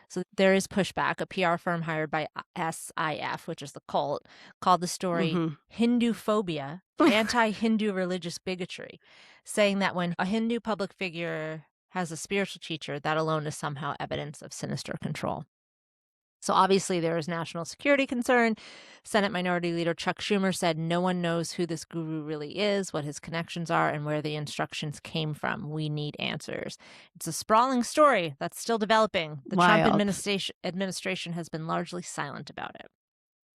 So there is pushback. A PR firm hired by SIF, which is the cult, called the story Hindu phobia, anti-Hindu religious bigotry, saying that when a Hindu public figure has a spiritual teacher, that alone is somehow evidence of sinister control. So obviously there is national security concern. Senate Minority Leader Chuck Schumer said no one knows who this guru really is, what his connections are, and where the instructions came from. We need answers. It's a sprawling story that's still developing. The Trump administration has been largely silent about it.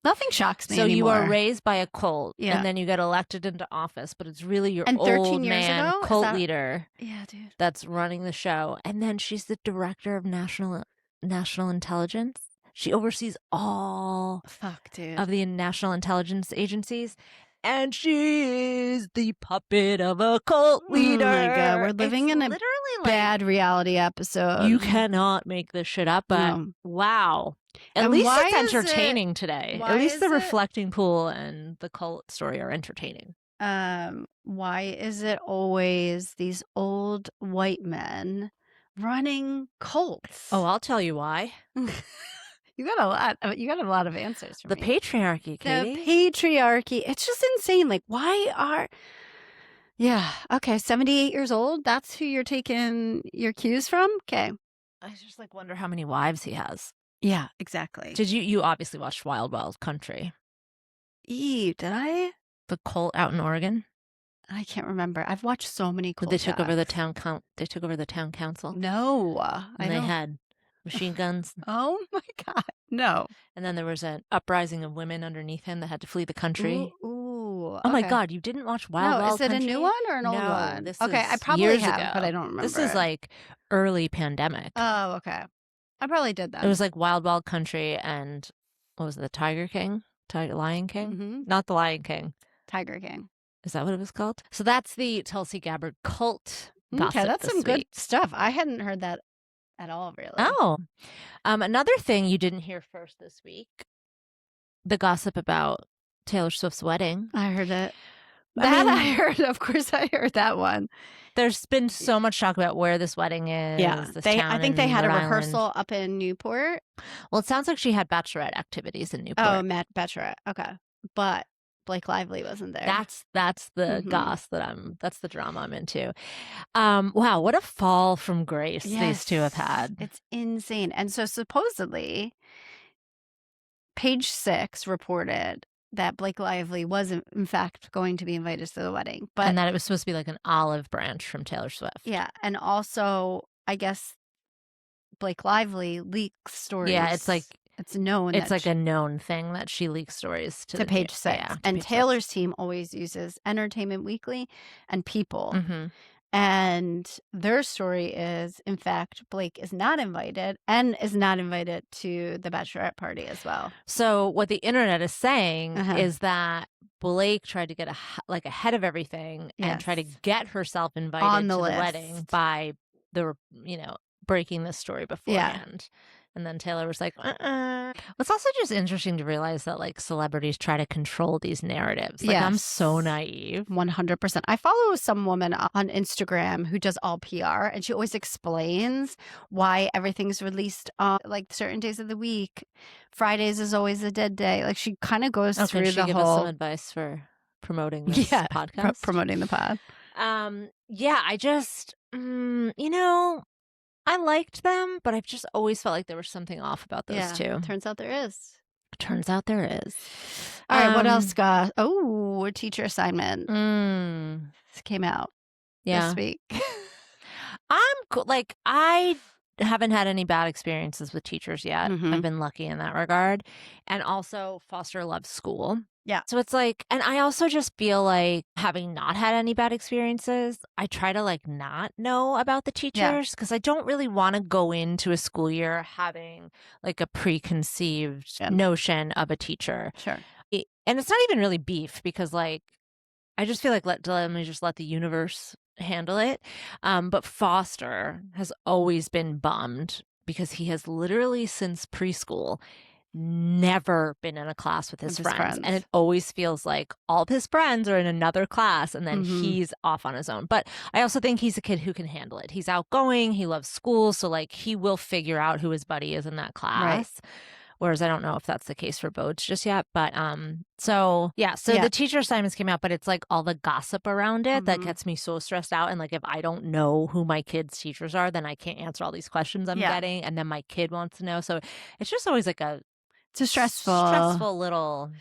Nothing shocks me So anymore. you are raised by a cult, and then you get elected into office, but it's really your and 13 old years man ago, cult leader dude. that's running the show. And then she's the director of national intelligence. She oversees all of the national intelligence agencies. And she is the puppet of a cult leader. Oh my God, we're living in a literally bad reality episode. You cannot make this shit up, but wow. At least it's entertaining today. At least the reflecting pool and the cult story are entertaining. Why is it always these old white men running cults? Oh, I'll tell you why. You got a lot of answers for me. The patriarchy, Katie. The patriarchy. It's just insane. Like, okay, 78 years old. That's who you're taking your cues from? Okay. I just wonder how many wives he has. Yeah, exactly. Did you obviously watched Wild Wild Country? Did I? The cult out in Oregon? I can't remember. I've watched so many cults. They took over the town council. No. And they had machine guns. Oh my God. No. And then there was an uprising of women underneath him that had to flee the country. Ooh. Oh my God, you didn't watch Wild Wild Country? Is it a new one or an old one? This okay, is I probably years have, ago. but I don't remember. This is early pandemic. Oh, okay. I probably did that. It was Wild Wild Country and what was it, the Tiger King? Lion King? Mm-hmm. Not the Lion King. Tiger King. Is that what it was called? So that's the Tulsi Gabbard cult. Okay, that's some good stuff. I hadn't heard that at all, really. Oh. Another thing you didn't hear first this week, the gossip about Taylor Swift's wedding. I heard it. I heard. Of course, I heard that one. There's been so much talk about where this wedding is. Yeah, I think they had a rehearsal up in Newport. Well, it sounds like she had bachelorette activities in Newport. Oh, bachelorette. Okay, but Blake Lively wasn't there. That's the goss that's the drama I'm into. Wow, what a fall from grace these two have had. It's insane. And so supposedly, Page 6 reported that Blake Lively was in fact going to be invited to the wedding, and that it was supposed to be like an olive branch from Taylor Swift. Yeah, and also I guess Blake Lively leaks stories. Yeah, it's known. It's a known thing that she leaks stories to Page 6. Yeah, and Taylor's team always uses Entertainment Weekly and People. Mm-hmm. And their story is, in fact, Blake is not invited and is not invited to the bachelorette party as well. So what the internet is saying is that Blake tried to get ahead of everything and try to get herself invited on the wedding by breaking this story beforehand. Yeah. And then Taylor was like, It's also just interesting to realize that celebrities try to control these narratives. I'm so naive. 100%. I follow some woman on Instagram who does all PR, and she always explains why everything's released on certain days of the week. Fridays is always a dead day. She kind of goes through the whole. Give us some advice for promoting this podcast. Promoting the pod. I just, I liked them, but I've just always felt like there was something off about those two. Turns out there is. All right, what else got? Oh, a teacher assignment. Came out this week. I haven't had any bad experiences with teachers yet. Mm-hmm. I've been lucky in that regard. And also Foster loves school. Yeah. So it's and I also just feel like having not had any bad experiences, I try to not know about the teachers because I don't really want to go into a school year having a preconceived notion of a teacher. Sure. And it's not even really beef because I just feel let the universe handle it. But Foster has always been bummed because he has literally since preschool never been in a class with his friends. And it always feels like all of his friends are in another class and then he's off on his own. But I also think he's a kid who can handle it. He's outgoing. He loves school. So like he will figure out who his buddy is in that class. Right. Whereas I don't know if that's the case for Bodes just yet. But so the teacher assignments came out, but it's like all the gossip around it that gets me so stressed out. And like if I don't know who my kids' teachers are, then I can't answer all these questions I'm getting. And then my kid wants to know. So it's just always like it's a stressful little.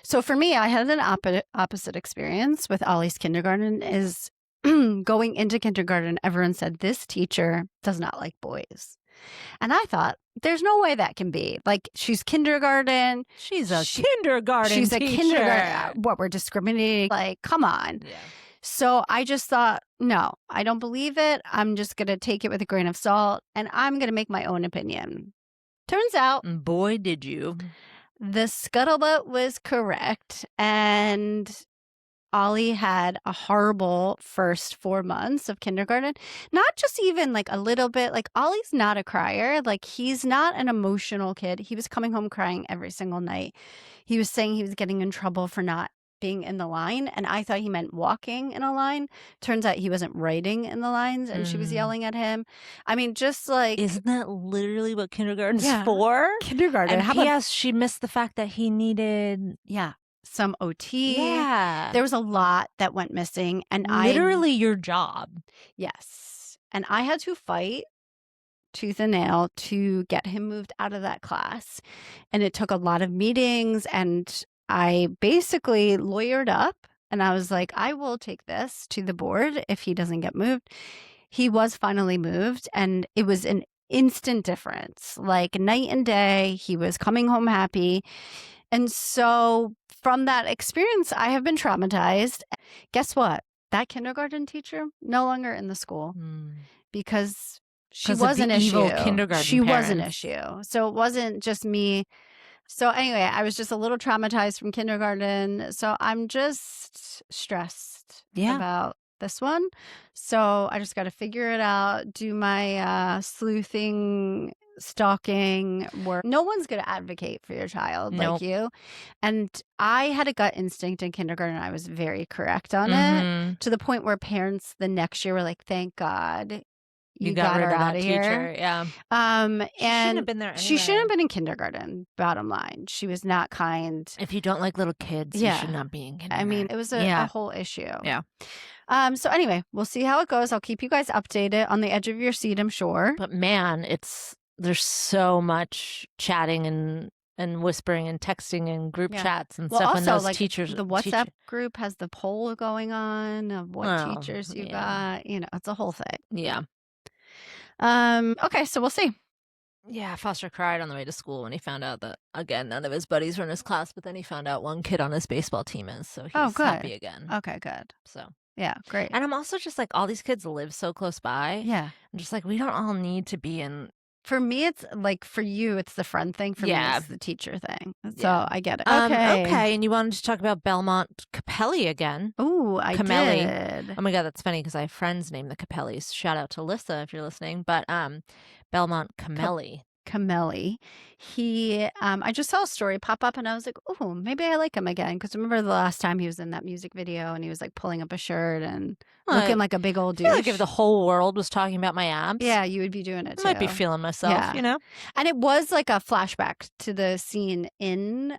So for me, I had an opposite experience with Ollie's kindergarten. Is going into kindergarten, everyone said this teacher does not like boys. And I thought, there's no way that can be. Like, she's kindergarten. She's a kindergarten She's teacher. a kindergarten. What, we're discriminating? Like, come on. Yeah. So I just thought, no, I don't believe it. I'm just going to take it with a grain of salt, and I'm going to make my own opinion. Turns out. Boy, did you. The scuttlebutt was correct. And Ollie had a horrible first 4 months of kindergarten. Not just even like a little bit. Like, Ollie's not a crier. Like, he's not an emotional kid. He was coming home crying every single night. He was saying he was getting in trouble for not being in the line. And I thought he meant walking in a line. Turns out he wasn't writing in the lines and she was yelling at him. I mean, just like. Isn't that literally what kindergarten's for? Kindergarten. And P.S. she missed the fact that he needed. Some OT. Yeah. There was a lot that went missing. And literally your job. Yes. And I had to fight tooth and nail to get him moved out of that class. And it took a lot of meetings. And I basically lawyered up. And I was like, I will take this to the board if he doesn't get moved. He was finally moved. And it was an instant difference. Like night and day. He was coming home happy. And so from that experience, I have been traumatized. Guess what? That kindergarten teacher no longer in the school because she was an issue. She was an issue. So it wasn't just me. So anyway, I was just a little traumatized from kindergarten. So I'm just stressed about this one. So I just got to figure it out, do my sleuthing, stalking work. No one's going to advocate for your child like you. And I had a gut instinct in kindergarten. I was very correct on it, to the point where parents the next year were like, thank God you got her out of here. Yeah. And she shouldn't have been there anyway. She shouldn't have been in kindergarten, bottom line. She was not kind. If you don't like little kids, you should not be in kindergarten. I mean, it was a whole issue. Yeah. So anyway, we'll see how it goes. I'll keep you guys updated, on the edge of your seat, I'm sure. But man, there's so much chatting and whispering and texting and group chats and stuff. Also, and those like, teachers, the WhatsApp group has the poll going on of what teachers you got. You know, it's a whole thing. Yeah. Okay, so we'll see. Yeah, Foster cried on the way to school when he found out that, again, none of his buddies were in his class, but then he found out one kid on his baseball team is, so he's happy again. Okay, good. So. Yeah, great. And I'm also just like, all these kids live so close by. Yeah. I'm just like, we don't all need to be in. For me, it's like, for you, it's the friend thing. For me, it's the teacher thing. So I get it. Okay. And you wanted to talk about Belmont Camelli again. Oh, I did. Oh my God, that's funny because I have friends named the Capellis. Shout out to Lissa if you're listening. But Belmont Camelli. Camelli. He, I just saw a story pop up and I was like, oh, maybe I like him again. Because remember the last time he was in that music video and he was like pulling up a shirt and looking like a big old douche. I feel like if the whole world was talking about my abs. Yeah, you would be doing it too. I might be feeling myself, you know? And it was like a flashback to the scene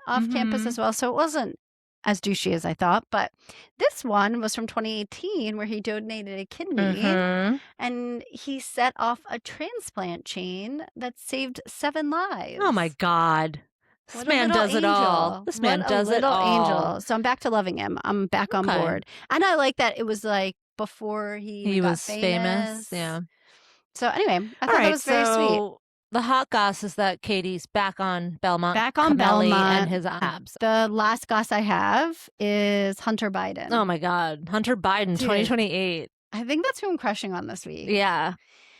off campus as well. So it wasn't as douchey as I thought. But this one was from 2018 where he donated a kidney and he set off a transplant chain that saved 7 lives. Oh my God. This man does it all. This man does it all. Angel. So I'm back to loving him. I'm back on board. And I like that it was like before he got was famous. Yeah. So anyway, I thought that was very sweet. The hot goss is that Katie's back on Belmont. Back on Camelli Belmont and his abs. The last goss I have is Hunter Biden. Oh my God. Hunter Biden, 2028. I think that's who I'm crushing on this week. Yeah.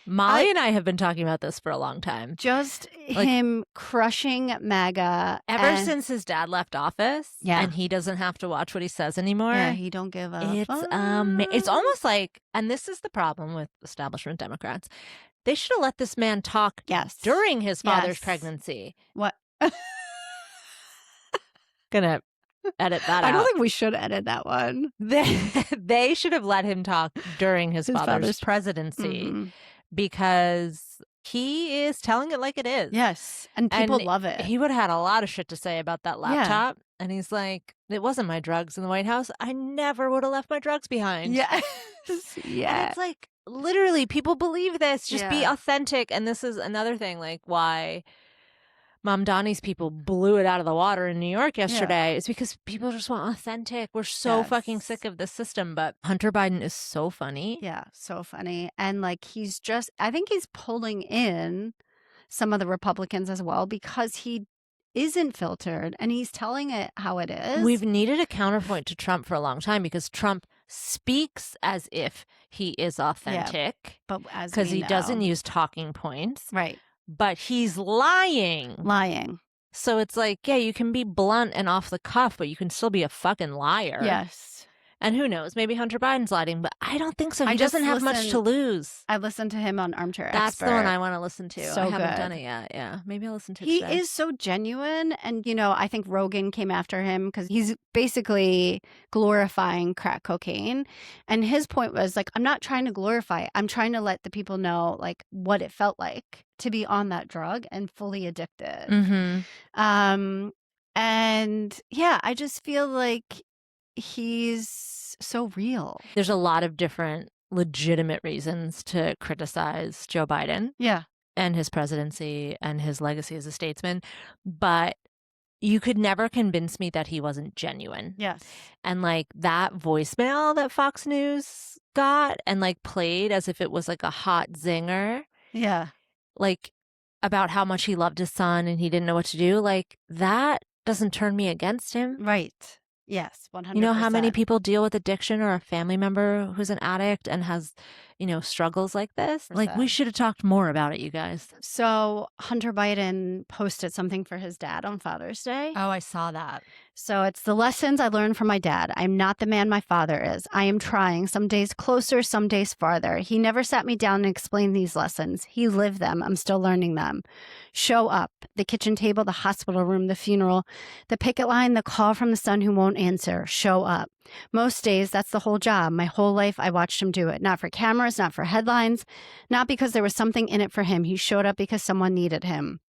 Molly and I have been talking about this for a long time. Just Like, him crushing MAGA. Ever since his dad left office, and he doesn't have to watch what he says anymore. Yeah, he don't give a It's almost like, and this is the problem with establishment Democrats, they should have let this man talk during his father's pregnancy. What? Gonna edit that out. I don't think we should edit that one. They should have let him talk during his father's presidency because he is telling it like it is. Yes. And people love it. He would have had a lot of shit to say about that laptop. And he's like, it wasn't my drugs in the White House. I never would have left my drugs behind. Yes. And it's like, literally, people believe this. Just be authentic. And this is another thing, like why Mom Donnie's people blew it out of the water in New York yesterday. It's because people just want authentic. We're so fucking sick of the system. But Hunter Biden is so funny. Yeah, so funny. And like I think he's pulling in some of the Republicans as well because he isn't filtered and he's telling it how it is. We've needed a counterpoint to Trump for a long time because Trump speaks as if he is authentic. But as because he doesn't use talking points. Right. But he's lying. So it's like, yeah, you can be blunt and off the cuff, but you can still be a fucking liar. Yes. And who knows? Maybe Hunter Biden's lying, but I don't think so. He doesn't have much to lose. I listened to him on Armchair Expert. That's the one I want to listen to. So I haven't good. done it yet. Yeah. Maybe I'll listen to it He today. is so genuine. And, I think Rogan came after him because he's basically glorifying crack cocaine. And his point was like, I'm not trying to glorify it. I'm trying to let the people know like what it felt like to be on that drug and fully addicted. Mm-hmm. And yeah, I just feel like he's so real. There's a lot of different legitimate reasons to criticize Joe Biden. Yeah. And his presidency and his legacy as a statesman. But you could never convince me that he wasn't genuine. Yes. And like that voicemail that Fox News got and like played as if it was like a hot zinger. Yeah. Like about how much he loved his son and he didn't know what to do. Like that doesn't turn me against him. Right. Yes, 100%. You know how many people deal with addiction or a family member who's an addict and has, struggles like this? Like, we should have talked more about it, you guys. So Hunter Biden posted something for his dad on Father's Day. Oh, I saw that. So it's the lessons I learned from my dad. I'm not the man my father is. I am trying, some days closer, some days farther. He never sat me down and explained these lessons. He lived them. I'm still learning them. Show up. The kitchen table, the hospital room, the funeral, the picket line, the call from the son who won't answer. Show up. Most days, that's the whole job. My whole life, I watched him do it. Not for cameras, not for headlines, not because there was something in it for him. He showed up because someone needed him.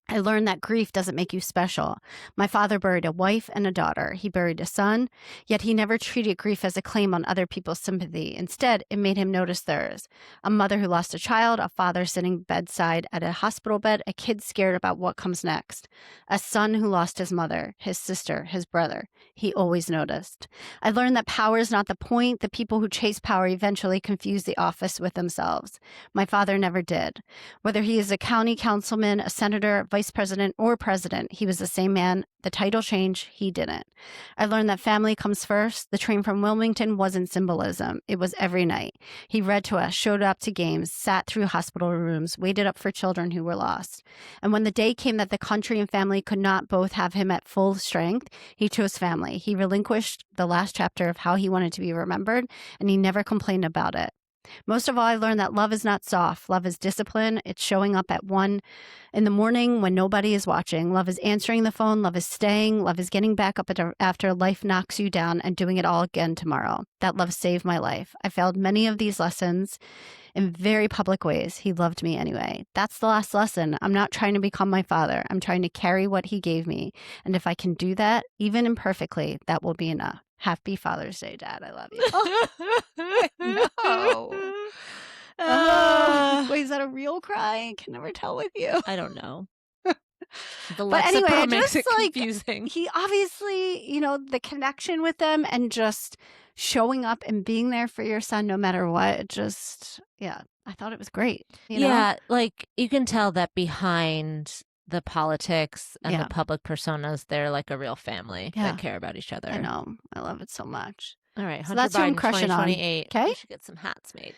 I learned that grief doesn't make you special. My father buried a wife and a daughter. He buried a son, yet he never treated grief as a claim on other people's sympathy. Instead, it made him notice theirs. A mother who lost a child, a father sitting bedside at a hospital bed, a kid scared about what comes next. A son who lost his mother, his sister, his brother. He always noticed. I learned that power is not the point. The people who chase power eventually confuse the office with themselves. My father never did. Whether he is a county councilman, a senator, vice president, or president, he was the same man. The title changed, he didn't. I learned that family comes first. The train from Wilmington wasn't symbolism. It was every night. He read to us, showed up to games, sat through hospital rooms, waited up for children who were lost. And when the day came that the country and family could not both have him at full strength, he chose family. He relinquished the last chapter of how he wanted to be remembered, and he never complained about it. Most of all, I learned that love is not soft. Love is discipline. It's showing up at 1 in the morning when nobody is watching. Love is answering the phone. Love is staying. Love is getting back up after life knocks you down and doing it all again tomorrow. That love saved my life. I failed many of these lessons in very public ways. He loved me anyway. That's the last lesson. I'm not trying to become my father. I'm trying to carry what he gave me. And if I can do that, even imperfectly, that will be enough. Happy Father's Day, Dad. I love you. No. Wait, is that a real cry? I can never tell with you. I don't know. The But anyway, Lexapro makes just it like confusing. he obviously, the connection with them and just showing up and being there for your son no matter what. It just, I thought it was great. You know? Yeah, like you can tell that behind the politics and the public personas, they're like a real family that care about each other. I know. I love it so much. All right, So Hunter that's who I'm Biden, crushing on. 2028. Okay. We should get some hats made.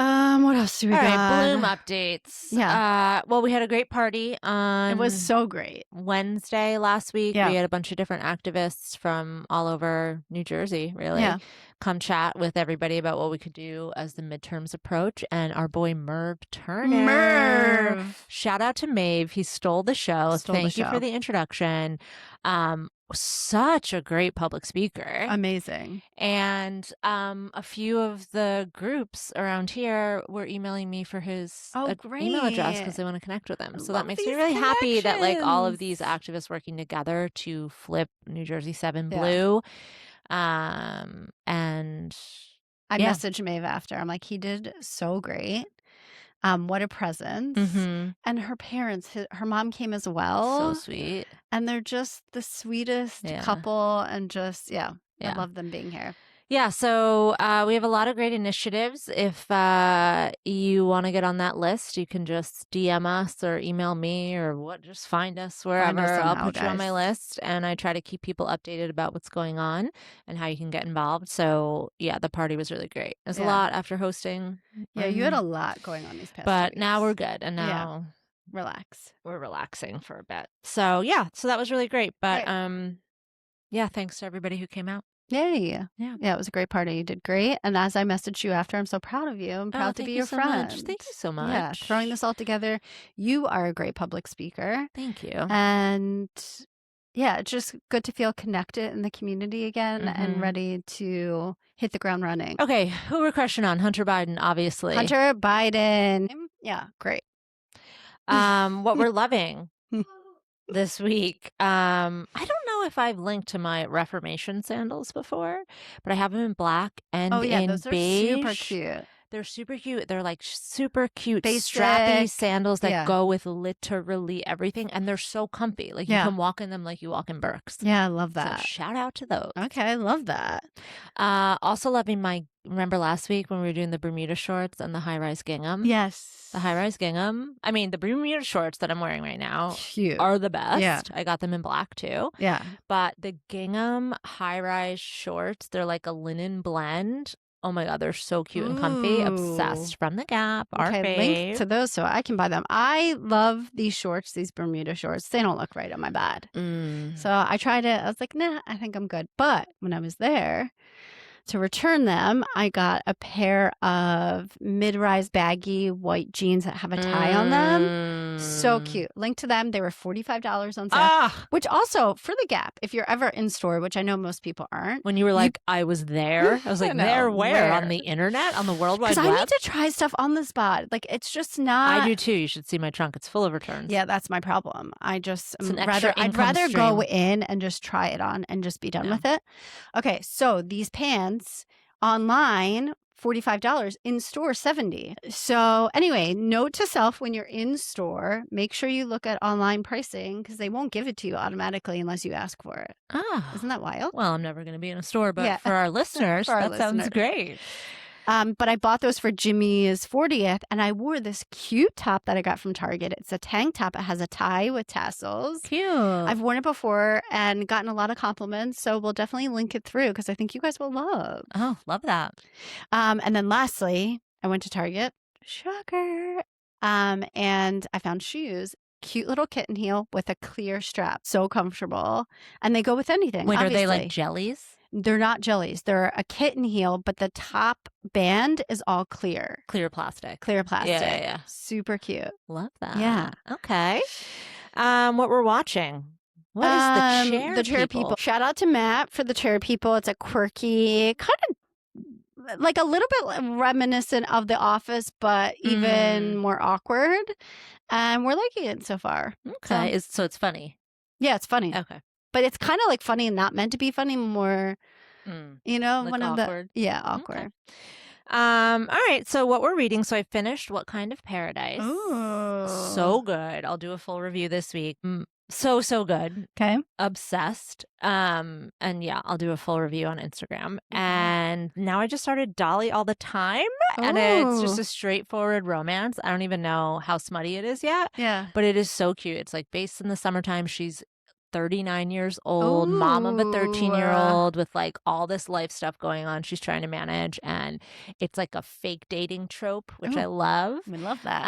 What else do we All got? right, Bloom updates. Yeah. Well, we had a great party on It was so great. Wednesday last week. Yeah. We had a bunch of different activists from all over New Jersey, really, Yeah. come chat with everybody about what we could do as the midterms approach. And our boy Merv Turner. Shout out to Maeve. He stole the show. Thank you for the introduction. Such a great public speaker. Amazing. And a few of the groups around here were emailing me for his email address because they want to connect with him. So that makes me really happy that like all of these activists working together to flip New Jersey 7 blue. And I messaged Maeve after. I'm like, he did so great. What a presence. And her parents, her mom came as well. So sweet. And they're just the sweetest couple and just, I love them being here. Yeah, so we have a lot of great initiatives. If you want to get on that list, you can just DM us or email me or just find us wherever. I'll put you on my list. And I try to keep people updated about what's going on and how you can get involved. So, yeah, the party was really great. It was a lot after hosting. Yeah, you had a lot going on these past But weeks. now we're good. And now we're relaxing for a bit. So, yeah, so that was really great. But, thanks to everybody who came out. Yay. Yeah, it was a great party. You did great. And as I messaged you after, I'm so proud of you. I'm proud to be your friend. Thank you so much. Yeah, throwing this all together. You are a great public speaker. Thank you. And yeah, it's just good to feel connected in the community again and ready to hit the ground running. Okay, who we're crushing on? Hunter Biden, obviously. Hunter Biden. Yeah, great. What we're loving this week. I don't know if I've linked to my Reformation sandals before, but I have them in black and in those beige. Are super cute. They're super cute. They're like super cute, basic strappy sandals that go with literally everything. And they're so comfy. Like you can walk in them like you walk in Birks. Yeah, I love that. So shout out to those. Okay, I love that. Also loving remember last week when we were doing the Bermuda shorts and the high-rise gingham? Yes. The high-rise gingham. I mean, the Bermuda shorts that I'm wearing right now Cute. are the best. Yeah. I got them in black too. Yeah. But the gingham high-rise shorts, they're like a linen blend. Oh my God, they're so cute and comfy. Obsessed. From the Gap, our fave. Link to those so I can buy them. I love these shorts, these Bermuda shorts. They don't look right on my body. So I tried it. I was like, nah, I think I'm good. But when I was there to return them, I got a pair of mid-rise baggy white jeans that have a tie on them. So cute. Link to them. They were $45 on sale. Which also, for the Gap, if you're ever in store, which I know most people aren't. When you were like, I was there. I was like, there where? On the internet? On the World Wide Web? Because I need to try stuff on the spot. Like, it's just not. I do too. You should see my trunk. It's full of returns. Yeah, that's my problem. I'd I'd rather go in and just try it on and just be done with it. Okay, so these pants online, $45, in store $70. So anyway, note to self, when you're in store, make sure you look at online pricing because they won't give it to you automatically unless you ask for it. Isn't that wild? Well, I'm never going to be in a store, but for our listeners, sounds great. But I bought those for Jimmy's 40th, and I wore this cute top that I got from Target. It's a tank top. It has a tie with tassels. Cute. I've worn it before and gotten a lot of compliments, so we'll definitely link it through because I think you guys will love. Oh, love that. And then lastly, I went to Target. Shocker. And I found shoes. Cute little kitten heel with a clear strap. So comfortable. And they go with anything. Wait, obviously. are they like jellies? They're not jellies. They're a kitten heel, but the top band is all clear. Clear plastic. Clear plastic. Yeah. Super cute. Love that. Yeah. Okay. What we're watching. What is the Chair People? Shout out to Matt for the Chair People. It's a quirky, kind of like a little bit reminiscent of The Office, but even more awkward. And we're liking it so far. Okay. So it's funny. Yeah, it's funny. Okay. But it's kind of like funny and not meant to be funny, more, like one of awkward. awkward. Okay. All right. So what we're reading. So I finished What Kind of Paradise. Ooh. So good. I'll do a full review this week. So good. Okay. Obsessed. And yeah, I'll do a full review on Instagram. And now I just started Dolly All the Time. And it's just a straightforward romance. I don't even know how smutty it is yet. Yeah. But it is so cute. It's like based in the summertime. She's 39 years old, mom of a 13-year-old Ooh. with like all this life stuff going on she's trying to manage. And it's like a fake dating trope, which I Ooh. love. We love that.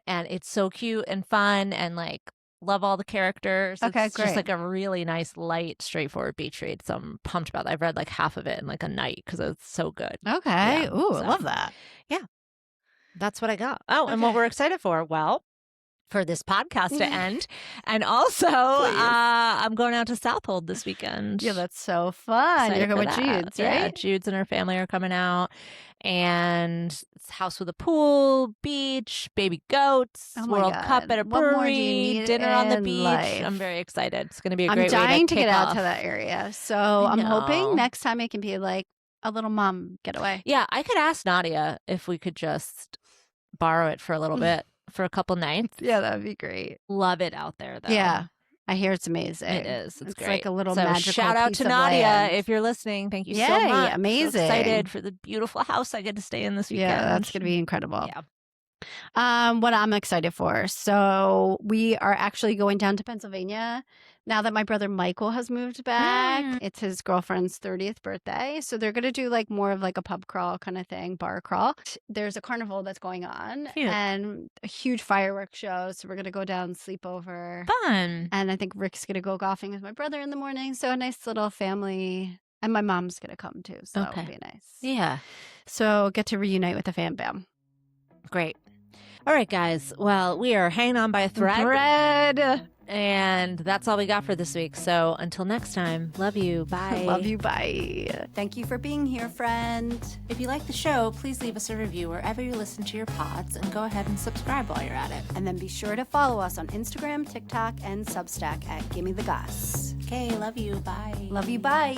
And it's so cute and fun and like love all the characters. Okay, It's just great. like a really nice, light, straightforward beach read. So I'm pumped about it. I've read like half of it in like a night because it's so good. Okay. Yeah, Ooh, I so. love that. That's what I got. Oh, and what Okay. we're excited for, well, for this podcast to end. And also, I'm going out to Southold this weekend. Yeah, that's so fun. Excited You're going for with that. Jude's, Yeah, right? Jude's and her family are coming out. And it's house with a pool, beach, baby goats, Oh my World Cup God. at a What more do you brewery, need dinner on the in beach. life? I'm very excited. It's going to be a I'm great way dying to take get out off. to that area. So I I'm hoping know. next time it can be like a little mom getaway. Yeah, I could ask Nadia if we could just borrow it for a little bit for a couple nights. Yeah, that would be great. Love it out there, though. Yeah. I hear it's amazing. It is. It's great. like a little so magical shout out piece to of Nadia land. if you're listening. Thank you so Yay, much. amazing. So excited for the beautiful house I get to stay in this weekend. Yeah, that's going to be incredible. Yeah. What I'm excited for. So we are actually going down to Pennsylvania now that my brother Michael has moved back. It's his girlfriend's 30th birthday. So they're going to do like more of like a pub crawl kind of thing, bar crawl. There's a carnival that's going on Cute. and a huge fireworks show. So we're going to go down, sleep over. Fun. And I think Rick's going to go golfing with my brother in the morning. So a nice little family. And my mom's going to come too. So that'll be nice. Yeah. So get to reunite with the fam bam. Great. All right, guys. Well, we are hanging on by a thread. And that's all we got for this week. So until next time, love you. Bye. Love you. Bye. Thank you for being here, friend. If you like the show, please leave us a review wherever you listen to your pods and go ahead and subscribe while you're at it. And then be sure to follow us on Instagram, TikTok, and Substack at Gimme the Goss. Okay, love you. Bye. Love you. Bye.